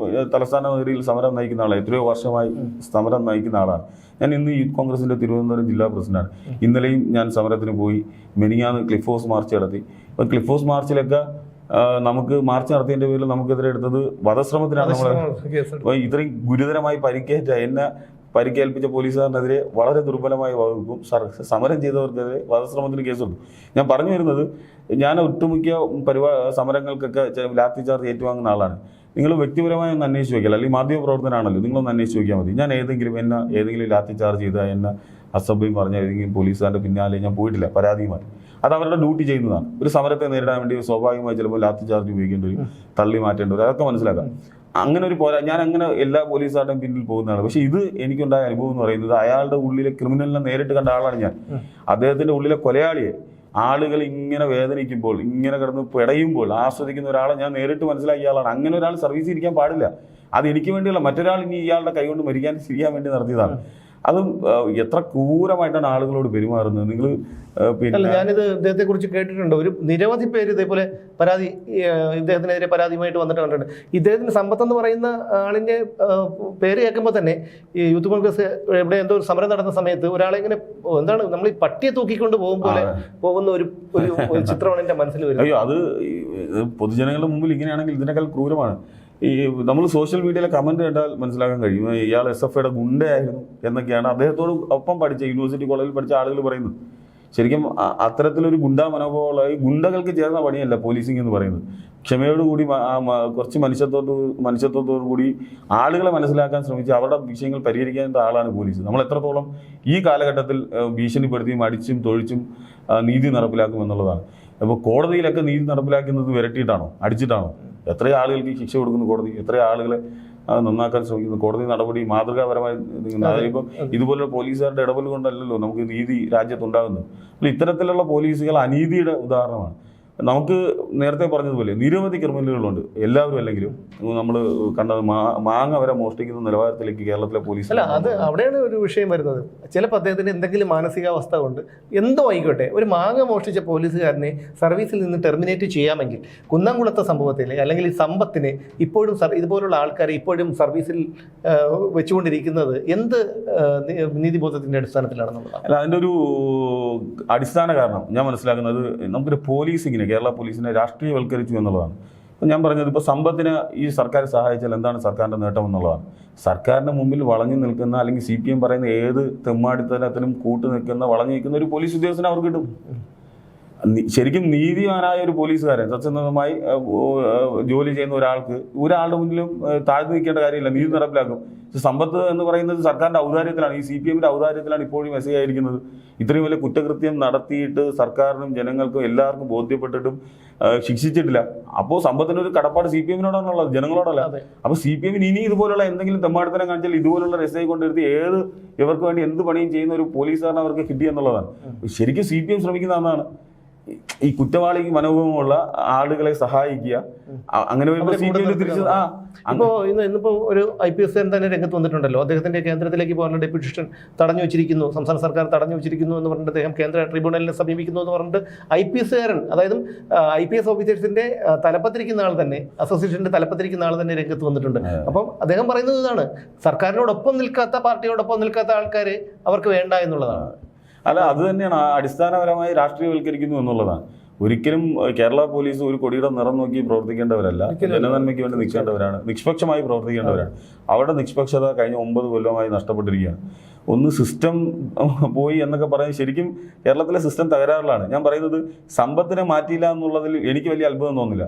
A: തലസ്ഥാന നഗരിയിൽ സമരം നയിക്കുന്ന ആളാണ്. എത്രയോ വർഷമായി സമരം നയിക്കുന്ന ആളാണ്. ഞാൻ ഇന്ന് യൂത്ത് കോൺഗ്രസിന്റെ തിരുവനന്തപുരം ജില്ലാ പ്രസിഡന്റാണ്. ഇന്നലെയും ഞാൻ സമരത്തിന് പോയി. മെനിങ്ങാന്ന് ക്ലിഫ് ഹൗസ് മാർച്ച് നടത്തി. അപ്പോൾ ക്ലിഫ് ഹൗസ് മാർച്ചിലൊക്കെ നമുക്ക് മാർച്ച് നടത്തിയതിന്റെ പേരിൽ നമുക്കെതിരെ എടുത്തത് വധശ്രമത്തിനാണ്. നമ്മൾ ഇത്രയും ഗുരുതരമായി എന്നെ പരിക്കേൽപ്പിച്ച പോലീസുകാരനെതിരെ വളരെ ദുർബലമായ വകുപ്പും സമരം ചെയ്തവർക്കെതിരെ വധശ്രമത്തിന് കേസെടുത്തു. ഞാൻ പറഞ്ഞു വരുന്നത്, ഞാൻ ഒട്ടുമിക്ക സമരങ്ങൾക്കൊക്കെ ലാത്തി ചാർജ് ഏറ്റുവാങ്ങുന്ന ആളാണ്. നിങ്ങൾ വ്യക്തിപരമായി ഒന്ന് അന്വേഷിച്ച് വയ്ക്കില്ല, അല്ലെങ്കിൽ മാധ്യമ പ്രവർത്തനമാണല്ലോ, നിങ്ങളൊന്ന് അന്വേഷിച്ച് വയ്ക്കാൻ മതി. ഞാൻ ഏതെങ്കിലും ലാത്തി ചാർജ് ചെയ്താൽ എന്നെ അസഭ്യം പറഞ്ഞ ഏതെങ്കിലും പോലീസുകാരുടെ പിന്നാലെ ഞാൻ പോയിട്ടില്ല പരാതിയുമായി. അത് അവരുടെ ഡ്യൂട്ടി ചെയ്യുന്നതാണ്. ഒരു സമരത്തെ നേരിടാൻ വേണ്ടി സ്വാഭാവികമായി ചിലപ്പോൾ ലാത്തി ചാർജ് ഉപയോഗിക്കേണ്ടി വരും, തള്ളി മാറ്റേണ്ടി വരും. അതൊക്കെ മനസ്സിലാക്കാം. അങ്ങനെ ഒരു ഞാൻ അങ്ങനെ എല്ലാ പോലീസുകാരുടെയും പിന്നിൽ പോകുന്നതാണ്. പക്ഷേ ഇത് എനിക്കുണ്ടായ അനുഭവം എന്ന് പറയുന്നത്, അയാളുടെ ഉള്ളിലെ ക്രിമിനലിനെ നേരിട്ട് കണ്ട ആളാണ് ഞാൻ. അദ്ദേഹത്തിന്റെ ഉള്ളിലെ കൊലയാളിയെ ആളുകൾ ഇങ്ങനെ വേദനിക്കുമ്പോൾ, ഇങ്ങനെ കിടന്ന് പിടയുമ്പോൾ ആസ്വദിക്കുന്ന ഒരാളെ ഞാൻ നേരിട്ട് മനസ്സിലാക്കിയ ആളാണ്. അങ്ങനെ ഒരാൾ സർവീസ് ഇരിക്കാൻ പാടില്ല. അത് എനിക്ക് വേണ്ടിയുള്ള മറ്റൊരാൾ ഇനി ഇയാളുടെ കൈകൊണ്ട് മരിക്കാൻ ചെയ്യാൻ വേണ്ടി നടത്തിയതാണ്. അതും എത്ര ക്രൂരമായിട്ടാണ് ആളുകളോട് പെരുമാറുന്നത്. നിങ്ങൾ
B: പിന്നെ ഞാനിത് ഇദ്ദേഹത്തെ കുറിച്ച് കേട്ടിട്ടുണ്ട്. നിരവധി പേര് ഇതേപോലെ ഇദ്ദേഹത്തിനെതിരെ പരാതിയുമായിട്ട് വന്നിട്ട് കണ്ടിട്ടുണ്ട്. ഇദ്ദേഹത്തിന് സമ്പത്ത് എന്ന് പറയുന്ന ആളിന്റെ പേര് കേൾക്കുമ്പോൾ തന്നെ ഈ യൂത്ത് കോൺഗ്രസ് എവിടെ എന്തോ ഒരു സമരം നടന്ന സമയത്ത് ഒരാളെ ഇങ്ങനെ എന്താണ് നമ്മൾ ഈ പട്ടിയെ തൂക്കിക്കൊണ്ട് പോകുന്ന ഒരു ചിത്രമാണ് എന്റെ മനസ്സിൽ വരുന്നത്.
A: അയ്യോ, അത് പൊതുജനങ്ങളുടെ മുമ്പിൽ ഇങ്ങനെയാണെങ്കിൽ ഇതിനേക്കാൾ ക്രൂരമാണ്. ഈ നമ്മൾ സോഷ്യൽ മീഡിയയിലെ കമന്റ് കേട്ടാൽ മനസ്സിലാക്കാൻ കഴിയും. ഇയാൾ SFIയുടെ ഗുണ്ടയായിരുന്നു എന്നൊക്കെയാണ് അദ്ദേഹത്തോട് ഒപ്പം പഠിച്ച യൂണിവേഴ്സിറ്റി കോളേജിൽ പഠിച്ച ആളുകൾ പറയുന്നത്. ശരിക്കും അത്തരത്തിലൊരു ഗുണ്ടാ മനോഭാവമുള്ള ഗുണ്ടകൾക്ക് ചേർന്ന പണിയല്ല പോലീസിംഗ് എന്ന് പറയുന്നത്. ക്ഷമയോടുകൂടി കുറച്ച് മനുഷ്യത്വത്തോടു കൂടി ആളുകളെ മനസ്സിലാക്കാൻ ശ്രമിച്ച് അവരുടെ വിഷയങ്ങൾ പരിഹരിക്കേണ്ട ആളാണ് പോലീസ്. നമ്മൾ എത്രത്തോളം ഈ കാലഘട്ടത്തിൽ ഭീഷണിപ്പെടുത്തിയും അടിച്ചും തൊഴിച്ചും നീതി നടപ്പിലാക്കും എന്നുള്ളതാണ്. അപ്പോൾ കോടതിയിലൊക്കെ നീതി നടപ്പിലാക്കുന്നത് വിരട്ടിയിട്ടാണോ, അടിച്ചിട്ടാണോ? എത്ര ആളുകൾക്ക് ശിക്ഷ കൊടുക്കുന്നു കോടതി, എത്ര ആളുകളെ നന്നാക്കാൻ ശ്രമിക്കുന്നു കോടതി നടപടി മാതൃകാപരമായി. ഇപ്പം ഇതുപോലുള്ള പോലീസുകാരുടെ ഇടപെടൽ കൊണ്ടല്ലല്ലോ നമുക്ക് നീതി രാജ്യത്തുണ്ടാകുന്നത്. ഇത്തരത്തിലുള്ള പോലീസുകൾ അനീതിയുടെ ഉദാഹരണമാണ്. നമുക്ക് നേരത്തെ പറഞ്ഞതുപോലെ നിരവധി ക്രിമിനലുകളുണ്ട്. എല്ലാവരും അല്ലെങ്കിലും നമ്മൾ കണ്ടത് മാങ്ങ വരെ മോഷ്ടിക്കുന്ന നിലവാരത്തിലേക്ക് കേരളത്തിലെ പോലീസ്.
B: അല്ല, അത് അവിടെയാണ് ഒരു വിഷയം വരുന്നത്. ചിലപ്പോൾ അദ്ദേഹത്തിന് എന്തെങ്കിലും മാനസികാവസ്ഥ കൊണ്ട് എന്തോ ആയിക്കോട്ടെ, ഒരു മാങ്ങ മോഷ്ടിച്ച പോലീസുകാരനെ സർവീസിൽ നിന്ന് ടെർമിനേറ്റ് ചെയ്യാമെങ്കിൽ കുന്നംകുളത്തെ സംഭവത്തിൽ അല്ലെങ്കിൽ ഈ സമ്പത്തിനെ ഇപ്പോഴും ഇതുപോലുള്ള ആൾക്കാരെ ഇപ്പോഴും സർവീസിൽ വെച്ചുകൊണ്ടിരിക്കുന്നത് എന്ത് നീതിബോധത്തിന്റെ അടിസ്ഥാനത്തിലാണെന്നുള്ളതാണ്.
A: അല്ല, അതിൻ്റെ ഒരു അടിസ്ഥാന കാരണം ഞാൻ മനസ്സിലാക്കുന്നത്, നമുക്കൊരു പോലീസിങ്ങിനെ, കേരള പോലീസിനെ രാഷ്ട്രീയവൽക്കരിച്ചു എന്നുള്ളതാണ്. അപ്പം ഞാൻ പറഞ്ഞത്, ഇപ്പോൾ സമ്പത്തിന് ഈ സർക്കാർ സഹായിച്ചാൽ എന്താണ് സർക്കാരിൻ്റെ നേട്ടം എന്നുള്ളതാണ്. സർക്കാരിൻ്റെ മുമ്പിൽ വളഞ്ഞു നിൽക്കുന്ന, അല്ലെങ്കിൽ CPM പറയുന്ന ഏത് തെമ്മാടിത്തരത്തിനും കൂട്ടു നിൽക്കുന്ന, വളഞ്ഞു നിൽക്കുന്ന ഒരു പോലീസ് ഉദ്യോഗസ്ഥനെ അവർക്ക് കിട്ടും. ശരിക്കും നീതിമാനായ ഒരു പോലീസുകാരൻ, സത്യസന്ധമായി ജോലി ചെയ്യുന്ന ഒരാളുടെ മുന്നിലും താഴ്ന്നു നിൽക്കേണ്ട കാര്യമില്ല, നീതി നടപ്പിലാക്കും. സമ്പത്ത് എന്ന് പറയുന്നത് സർക്കാരിൻ്റെ ഔദാര്യത്തിലാണ്, ഈ CPMന്റെ ഔദാര്യത്തിലാണ് ഇപ്പോഴും മെസ്സേജ് ആയിരിക്കുന്നത്. ഇത്രയും വലിയ കുറ്റകൃത്യം നടത്തിയിട്ട് സർക്കാരിനും ജനങ്ങൾക്കും എല്ലാവർക്കും ബോധ്യപ്പെട്ടിട്ടും ശിക്ഷിച്ചിട്ടില്ല. അപ്പോൾ സമ്പത്തിനൊരു കടപ്പാട് CPMനോടാണുള്ളത്, ജനങ്ങളോടല്ല. അപ്പോൾ CPMന് ഇനി ഇതുപോലുള്ള എന്തെങ്കിലും തെമ്മാടിത്തരം കാണിച്ചാൽ ഇതുപോലുള്ള രസയെ കൊണ്ടെടുത്ത് ഇവർക്ക് വേണ്ടി എന്ത് പണിയും ചെയ്യുന്ന ഒരു പോലീസുകാരനെ അവർക്ക് കിട്ടിയെന്നുള്ളതാണ്. ശരിക്കും CPM ശ്രമിക്കുന്നതാണ് ഈ കുറ്റവാളി മനോഭാവമുള്ള ആളുകളെ സഹായിക്കുക. അങ്ങനെ
B: ഇന്നിപ്പോ ഒരു IPS തന്നെ രംഗത്ത് വന്നിട്ടുണ്ടല്ലോ. അദ്ദേഹത്തിന്റെ കേന്ദ്രത്തിലേക്ക് പോകാനുള്ള ഡെപ്യൂട്ടേഷൻ തടഞ്ഞു വെച്ചിരിക്കുന്നു, സംസ്ഥാന സർക്കാർ തടഞ്ഞു വെച്ചിരിക്കുന്നു എന്ന് പറഞ്ഞിട്ട് അദ്ദേഹം കേന്ദ്ര ട്രിബ്യൂണലിനെ സമീപിക്കുന്നു എന്ന് പറഞ്ഞിട്ട് IPSകാരൻ, അതായത് IPS ഓഫീസേഴ്സിന്റെ തലപ്പത്തിരിക്കുന്ന ആൾ തന്നെ, അസോസിയേഷന്റെ തലപ്പത്തിരിക്കുന്ന ആൾ തന്നെ രംഗത്ത് വന്നിട്ടുണ്ട്. അപ്പം അദ്ദേഹം പറയുന്നത് ഇതാണ്, സർക്കാരിനോടൊപ്പം നിൽക്കാത്ത, പാർട്ടിയോടൊപ്പം നിൽക്കാത്ത ആൾക്കാരെ അവർക്ക് വേണ്ട എന്നുള്ളതാണ്.
A: അല്ല, അത് തന്നെയാണ് അടിസ്ഥാനപരമായി രാഷ്ട്രീയവൽക്കരിക്കുന്നു എന്നുള്ളതാണ്. ഒരിക്കലും കേരള പോലീസ് ഒരു കൊടിയുടെ നിറം നോക്കി പ്രവർത്തിക്കേണ്ടവരല്ല, ജനനന്മയ്ക്ക് വേണ്ടി നിൽക്കേണ്ടവരാണ്, നിഷ്പക്ഷമായി പ്രവർത്തിക്കേണ്ടവരാണ്. അവരുടെ നിഷ്പക്ഷത കഴിഞ്ഞ 9 കൊല്ലമായി നഷ്ടപ്പെട്ടിരിക്കുകയാണ്. ഒന്ന് സിസ്റ്റം പോയി എന്നൊക്കെ പറയാൻ, ശരിക്കും കേരളത്തിലെ സിസ്റ്റം തകരാറിലാണ്. ഞാൻ പറയുന്നത്, സമ്പത്തിനെ മാറ്റിയില്ല എന്നുള്ളതിൽ എനിക്ക് വലിയ അത്ഭുതം തോന്നില്ല.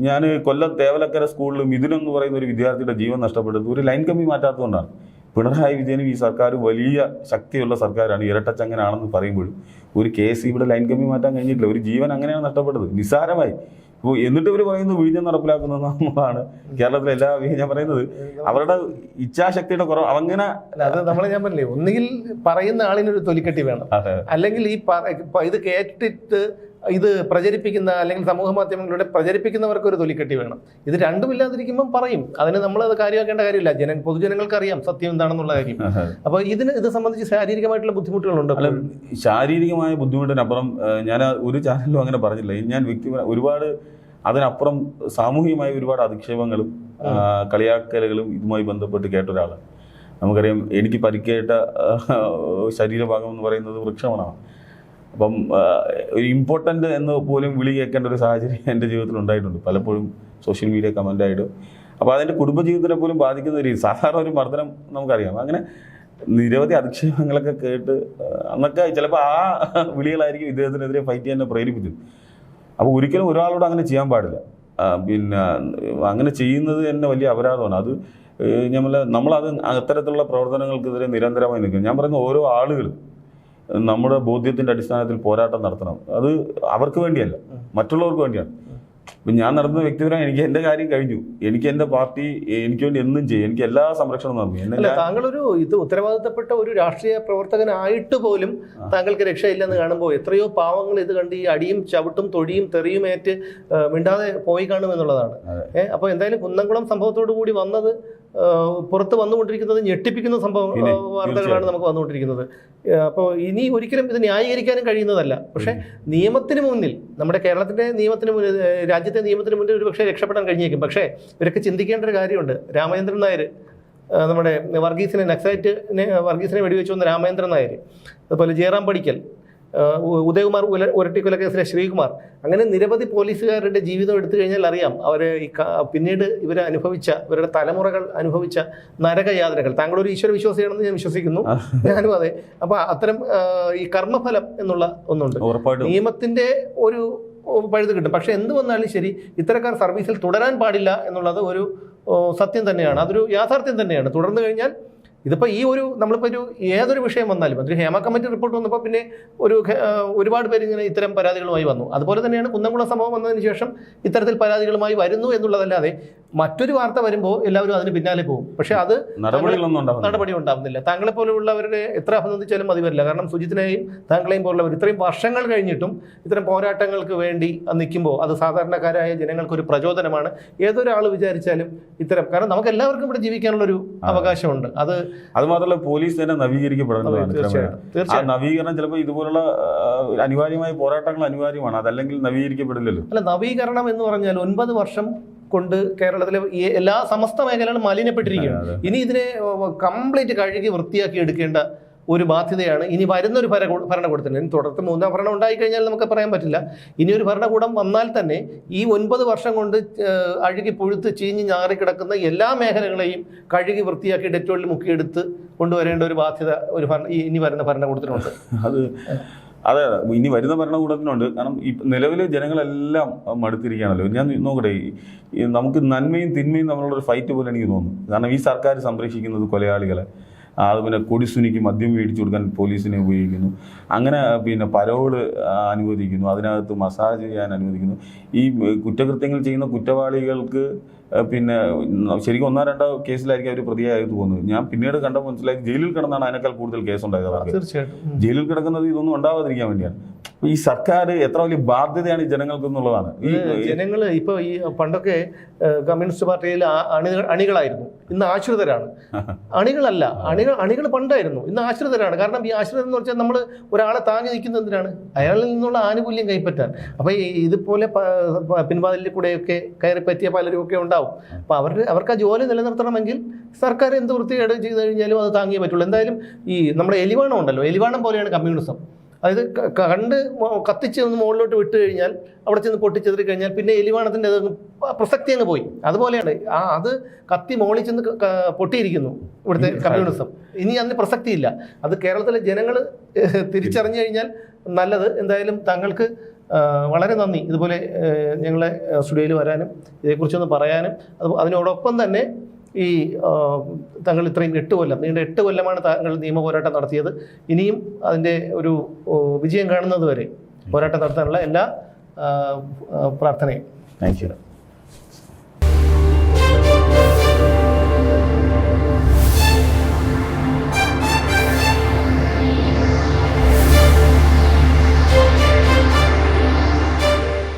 A: ഞാൻ കൊല്ലം തേവലക്കര സ്കൂളിൽ മിഥുൻ എന്ന് പറയുന്ന ഒരു വിദ്യാർത്ഥിയുടെ ജീവൻ നഷ്ടപ്പെട്ടത് ഒരു ലൈൻ കമ്പി മാറ്റാത്തതുകൊണ്ടാണ്. പിണറായി വിജയനും ഈ സർക്കാർ വലിയ ശക്തിയുള്ള സർക്കാരാണ്, ഇരട്ടച്ചങ്ങനാണെന്ന് പറയുമ്പോഴും ഒരു കേസ് ഇവിടെ ലൈൻ കമ്പി മാറ്റാൻ കഴിഞ്ഞിട്ടില്ല. ഒരു ജീവൻ അങ്ങനെയാണ് നഷ്ടപ്പെട്ടത് നിസ്സാരമായി. ഇപ്പോൾ എന്നിട്ട് ഇവർ പറയുന്നത് വിഴിഞ്ഞം നടപ്പിലാക്കുന്നത് നമ്മളാണ് കേരളത്തിലെ എല്ലാ ഞാൻ പറയുന്നത് അവരുടെ ഇച്ഛാശക്തിയുടെ കുറവ്. അങ്ങനെ
B: അത് ഞാൻ പറഞ്ഞില്ലേ, ഒന്നുകിൽ പറയുന്ന ആളിനൊരു തൊലിക്കെട്ടി വേണം, അല്ലെങ്കിൽ ഇത് കേട്ടിട്ട് ഇത് പ്രചരിപ്പിക്കുന്ന അല്ലെങ്കിൽ സമൂഹ മാധ്യമങ്ങളിലൂടെ പ്രചരിപ്പിക്കുന്നവർക്ക് ഒരു തൊലിക്കെട്ടി വേണം. ഇത് രണ്ടുമില്ലാതിരിക്കുമ്പം പറയും, അതിന് നമ്മൾ അത് കാര്യമാക്കേണ്ട കാര്യമില്ല. പൊതുജനങ്ങൾക്ക് അറിയാം സത്യം എന്താണെന്നുള്ള കാര്യം. അപ്പോൾ ഇത് സംബന്ധിച്ച് ശാരീരികമായിട്ടുള്ള ബുദ്ധിമുട്ടുകളുണ്ട്.
A: അല്ല, ശാരീരികമായ ബുദ്ധിമുട്ടിനപ്പുറം ഞാൻ ഒരു ചാനലിലും അങ്ങനെ പറഞ്ഞില്ല. ഞാൻ ഒരുപാട് അതിനപ്പുറം സാമൂഹികമായ ഒരുപാട് അധിക്ഷേപങ്ങളും കളിയാക്കലുകളും ഇതുമായി ബന്ധപ്പെട്ട് കേട്ട ഒരാളാണ്. നമുക്കറിയാം, എനിക്ക് പരിക്കേറ്റ ശരീരഭാഗം എന്ന് പറയുന്നത് വൃക്ഷമാണ്. അപ്പം ഒരു ഇമ്പോർട്ടൻ്റ് എന്ന് പോലും വിളി കേൾക്കേണ്ട ഒരു സാഹചര്യം എൻ്റെ ജീവിതത്തിൽ ഉണ്ടായിട്ടുണ്ട് പലപ്പോഴും, സോഷ്യൽ മീഡിയ കമൻ്റായിട്ട്. അപ്പോൾ അതിൻ്റെ കുടുംബജീവിതത്തിനെ പോലും ബാധിക്കുന്ന രീതി, സാധാരണ ഒരു മർദ്ദനം നമുക്കറിയാം. അങ്ങനെ നിരവധി അധിക്ഷേപങ്ങളൊക്കെ കേട്ട് അന്നൊക്കെ ചിലപ്പോൾ ആ വിളികളായിരിക്കും ഇദ്ദേഹത്തിനെതിരെ ഫൈറ്റ് ചെയ്യാൻ പ്രേരിപ്പിച്ചത്. അപ്പോൾ ഒരിക്കലും ഒരാളോട് അങ്ങനെ ചെയ്യാൻ പാടില്ല. പിന്നെ അങ്ങനെ ചെയ്യുന്നത് തന്നെ വലിയ അപരാധമാണ്. അത് നമ്മളത് അത്തരത്തിലുള്ള പ്രവർത്തനങ്ങൾക്കെതിരെ നിരന്തരമായി നിൽക്കും. ഞാൻ പറയുന്ന ഓരോ ആളുകളും നമ്മുടെ ബോധ്യത്തിൻ്റെ അടിസ്ഥാനത്തിൽ പോരാട്ടം നടത്തണം. അത് അവർക്ക് വേണ്ടിയല്ല, മറ്റുള്ളവർക്ക് വേണ്ടിയാണ്. ഇപ്പം ഞാൻ നടത്തുന്ന വ്യക്തിപരമായി എനിക്ക് എൻ്റെ കാര്യം കഴിഞ്ഞു. എനിക്ക് എൻ്റെ പാർട്ടി എനിക്ക് വേണ്ടി എന്നും ചെയ്യും, എനിക്ക് എല്ലാ സംരക്ഷണവും നൽകി.
B: താങ്കളൊരു ഉത്തരവാദിത്തപ്പെട്ട ഒരു രാഷ്ട്രീയ പ്രവർത്തകനായിട്ട് പോലും താങ്കൾക്ക് രക്ഷയില്ലെന്ന് കാണുമ്പോൾ എത്രയോ പാവങ്ങൾ ഇത് കണ്ട് ഈ അടിയും ചവിട്ടും തൊടിയും തെറിയും ഏറ്റ് മിണ്ടാതെ പോയി കാണുമെന്നുള്ളതാണ്. അപ്പോൾ എന്തായാലും കുന്നംകുളം സംഭവത്തോടു കൂടി വന്നത് പുറത്ത് വന്നുകൊണ്ടിരിക്കുന്നത് ഞെട്ടിപ്പിക്കുന്ന വാർത്തകളാണ് നമുക്ക് വന്നുകൊണ്ടിരിക്കുന്നത്. അപ്പോൾ ഇനി ഒരിക്കലും ഇത് ന്യായീകരിക്കാനും കഴിയുന്നതല്ല. പക്ഷേ നിയമത്തിന് മുന്നിൽ, നമ്മുടെ കേരളത്തിൻ്റെ നിയമത്തിന് മുന്നിൽ, രാജ്യത്തെ നിയമത്തിന് മുന്നിൽ ഒരു പക്ഷേ രക്ഷപ്പെടാൻ കഴിഞ്ഞേക്കും. പക്ഷേ ഇവരൊക്കെ ചിന്തിക്കേണ്ട ഒരു കാര്യമുണ്ട്. രാമചന്ദ്രൻ നായർ, നമ്മുടെ വർഗീസിനെ വെടിവെച്ചു വന്ന രാമചന്ദ്രൻ നായർ, അതുപോലെ ജയറാം പടിക്കൽ, ഉദയകുമാർ ഉരട്ടിക്കൊല കേസിലെ ശ്രീകുമാർ, അങ്ങനെ നിരവധി പോലീസുകാരുടെ ജീവിതം എടുത്തു കഴിഞ്ഞാൽ അറിയാം അവർ പിന്നീട് ഇവരുടെ തലമുറകൾ അനുഭവിച്ച നരകയാതനകൾ. താങ്കളൊരു ഈശ്വര വിശ്വാസിയാണെന്ന് ഞാൻ വിശ്വസിക്കുന്നു, ഞാനും അതെ. അപ്പോൾ അത്തരം ഈ കർമ്മഫലം എന്നുള്ള ഒന്നുണ്ട്, നിയമത്തിൻ്റെ ഒരു പഴുത് കിട്ടും. പക്ഷെ എന്ത് വന്നാലും ശരി, ഇത്തരക്കാർ സർവീസിൽ തുടരാൻ പാടില്ല എന്നുള്ളത് ഒരു സത്യം തന്നെയാണ്, അതൊരു യാഥാർത്ഥ്യം തന്നെയാണ്. തുടർന്നു കഴിഞ്ഞാൽ ഇതിപ്പോൾ നമ്മളിപ്പോൾ ഏതൊരു വിഷയം വന്നാലും, അതൊരു ഹേമ കമ്മിറ്റി റിപ്പോർട്ട് വന്നപ്പോൾ പിന്നെ ഒരുപാട് പേര് ഇങ്ങനെ ഇത്തരം പരാതികളുമായി വന്നു. അതുപോലെ തന്നെയാണ് കുന്നംകുളം സംഭവം വന്നതിന് ശേഷം ഇത്തരത്തിൽ പരാതികളുമായി വരുന്നു എന്നുള്ളതല്ലാതെ മറ്റൊരു വാർത്ത വരുമ്പോൾ എല്ലാവരും അതിന് പിന്നാലെ പോകും. പക്ഷെ അത് നടപടി ഉണ്ടാകുന്നില്ല. താങ്കളെ പോലെയുള്ളവരുടെ എത്ര അഭിനന്ദിച്ചാലും മതി വരില്ല. കാരണം സുജിത്തിനെയും താങ്കളെയും പോലുള്ളവർ ഇത്രയും വർഷങ്ങൾ കഴിഞ്ഞിട്ടും ഇത്തരം പോരാട്ടങ്ങൾക്ക് വേണ്ടി നിൽക്കുമ്പോൾ അത് സാധാരണക്കാരായ ജനങ്ങൾക്കൊരു പ്രചോദനമാണ്. ഏതൊരാൾ വിചാരിച്ചാലും ഇത്തരം, കാരണം നമുക്ക് എല്ലാവർക്കും ഇവിടെ ജീവിക്കാനുള്ളൊരു അവകാശമുണ്ട്.
A: അത് മാത്രമല്ല പോലീസ് തന്നെ നവീകരിക്കപ്പെടേണ്ടതാണ്. ആ നവീകരണം ചിലപ്പോൾ ഇതുപോലുള്ള അനിവാര്യമായ പോരാട്ടങ്ങൾ അനിവാര്യമാണ്, അതല്ലെങ്കിൽ നവീകരിക്കപ്പെടില്ലല്ലോ.
B: അല്ല, നവീകരണം എന്ന് പറഞ്ഞാൽ 9 വർഷം കൊണ്ട് കേരളത്തിലെ എല്ലാ സമസ്ത മേഖലകളും മലിനപ്പെട്ടിരിക്കുകയാണ്. ഇനി ഇതിനെ കംപ്ലീറ്റ് കഴുകി വൃത്തിയാക്കി എടുക്കേണ്ട ഒരു ബാധ്യതയാണ് ഇനി വരുന്നൊരു ഭരണകൂടത്തിന്. തുടർന്ന് 3ാം ഭരണം ഉണ്ടായിക്കഴിഞ്ഞാൽ നമുക്ക് പറയാൻ പറ്റില്ല. ഇനിയൊരു ഭരണകൂടം വന്നാൽ തന്നെ ഈ 9 വർഷം കൊണ്ട് അഴുകി പുഴുത്ത് ചീഞ്ഞ് ഞാറിക്കിടക്കുന്ന എല്ലാ മേഖലകളെയും കഴുകി വൃത്തിയാക്കി ഡെറ്റോളിൽ മുക്കിയെടുത്ത് കൊണ്ടുവരേണ്ട ഒരു ബാധ്യത ഇനി വരുന്ന ഭരണകൂടത്തിനുണ്ട്.
A: അതെ, ഇനി വരുന്ന ഭരണകൂടത്തിനുണ്ട്. കാരണം ഈ നിലവിൽ ജനങ്ങളെല്ലാം മടുത്തിരിക്കുകയാണല്ലോ. ഞാൻ നോക്കട്ടെ, നമുക്ക് നന്മയും തിന്മയും തമ്മിലുള്ളൊരു ഫൈറ്റ് പോലെ എനിക്ക് തോന്നുന്നു. കാരണം ഈ സർക്കാർ സംരക്ഷിക്കുന്നത് കൊലയാളികളെ, അത് പിന്നെ കൊടിസുനിക്ക് മദ്യം മേടിച്ചു കൊടുക്കാൻ പോലീസിനെ ഉപയോഗിക്കുന്നു, അങ്ങനെ പിന്നെ പരോള് അനുവദിക്കുന്നു, അതിനകത്ത് മസാജ് ചെയ്യാൻ അനുവദിക്കുന്നു. ഈ കുറ്റകൃത്യങ്ങൾ ചെയ്യുന്ന കുറ്റവാളികൾക്ക് പിന്നെ ശരിക്കും 1-2 കേസിലായിരിക്കും അവർ പ്രതിയായി തോന്നുന്നത്. ഞാൻ പിന്നീട് കണ്ടപ്പോൾ മനസ്സിലായി ജയിലിൽ കിടന്നാണ് അതിനേക്കാൾ കൂടുതൽ കേസുണ്ടായത് അവർക്ക്.
B: തീർച്ചയായിട്ടും
A: ജയിലിൽ കിടക്കുന്നത് ഇതൊന്നും ഉണ്ടാവാതിരിക്കാൻ വേണ്ടിയാണ്. ഈ സർക്കാർ എത്ര വലിയ ബാധ്യതയാണ് ഈ ജനങ്ങൾക്ക് എന്നുള്ളതാണ്. ഈ
B: ജനങ്ങൾ ഇപ്പോൾ ഈ പണ്ടൊക്കെ കമ്മ്യൂണിസ്റ്റ് പാർട്ടിയിൽ അണികളായിരുന്നു, ഇന്ന് ആശ്രിതരാണ്. അണികളല്ല, അണികൾ പണ്ടായിരുന്നു, ഇന്ന് ആശ്രിതരാണ്. കാരണം ഈ ആശ്രിതർ എന്ന് വെച്ചാൽ നമ്മൾ ഒരാളെ താങ്ങി നിൽക്കുന്നത് എന്തിനാണ്? അയാളിൽ നിന്നുള്ള ആനുകൂല്യം കൈപ്പറ്റാൻ. അപ്പോൾ ഇതുപോലെ പിൻവാതിലിൽ കൂടെയൊക്കെ കയറി പറ്റിയ പലരുമൊക്കെ ഉണ്ടാവും. അപ്പോൾ അവർക്ക് ആ ജോലി നിലനിർത്തണമെങ്കിൽ സർക്കാർ എന്ത് വൃത്തികേട് ചെയ്ത് കഴിഞ്ഞാലും അത് താങ്ങിയേ പറ്റുള്ളൂ. എന്തായാലും ഈ നമ്മുടെ എലിവാണം ഉണ്ടല്ലോ, എലിവാണം പോലെയാണ് കമ്മ്യൂണിസം. അതായത് കണ്ട് കത്തിച്ച് ഒന്ന് മുകളിലോട്ട് വിട്ട് കഴിഞ്ഞാൽ അവിടെ ചെന്ന് പൊട്ടിച്ചെതിരി കഴിഞ്ഞാൽ പിന്നെ എലിവാണത്തിൻ്റെ പ്രസക്തി അങ്ങ് പോയി. അതുപോലെയാണ് അത് കത്തി മുകളിൽ ചെന്ന് പൊട്ടിയിരിക്കുന്നു ഇവിടുത്തെ കമ്മ്യൂണിസം. ഇനി അതിന് പ്രസക്തിയില്ല. അത് കേരളത്തിലെ ജനങ്ങൾ തിരിച്ചറിഞ്ഞു കഴിഞ്ഞാൽ നല്ലത്. എന്തായാലും താങ്കൾക്ക് വളരെ നന്ദി, ഇതുപോലെ ഞങ്ങളെ സ്റ്റുഡിയോയിൽ വരാനും ഇതേക്കുറിച്ചൊന്ന് പറയാനും അതിനോടൊപ്പം തന്നെ ഈ താങ്കൾ ഇത്രയും 8 കൊല്ലം നീണ്ട 8 കൊല്ലമാണ് താങ്കൾ നിയമ പോരാട്ടം നടത്തിയത്. ഇനിയും അതിൻ്റെ ഒരു വിജയം കാണുന്നത് വരെ പോരാട്ടം നടത്താനുള്ള എല്ലാ പ്രാർത്ഥനയും.
A: Thank you.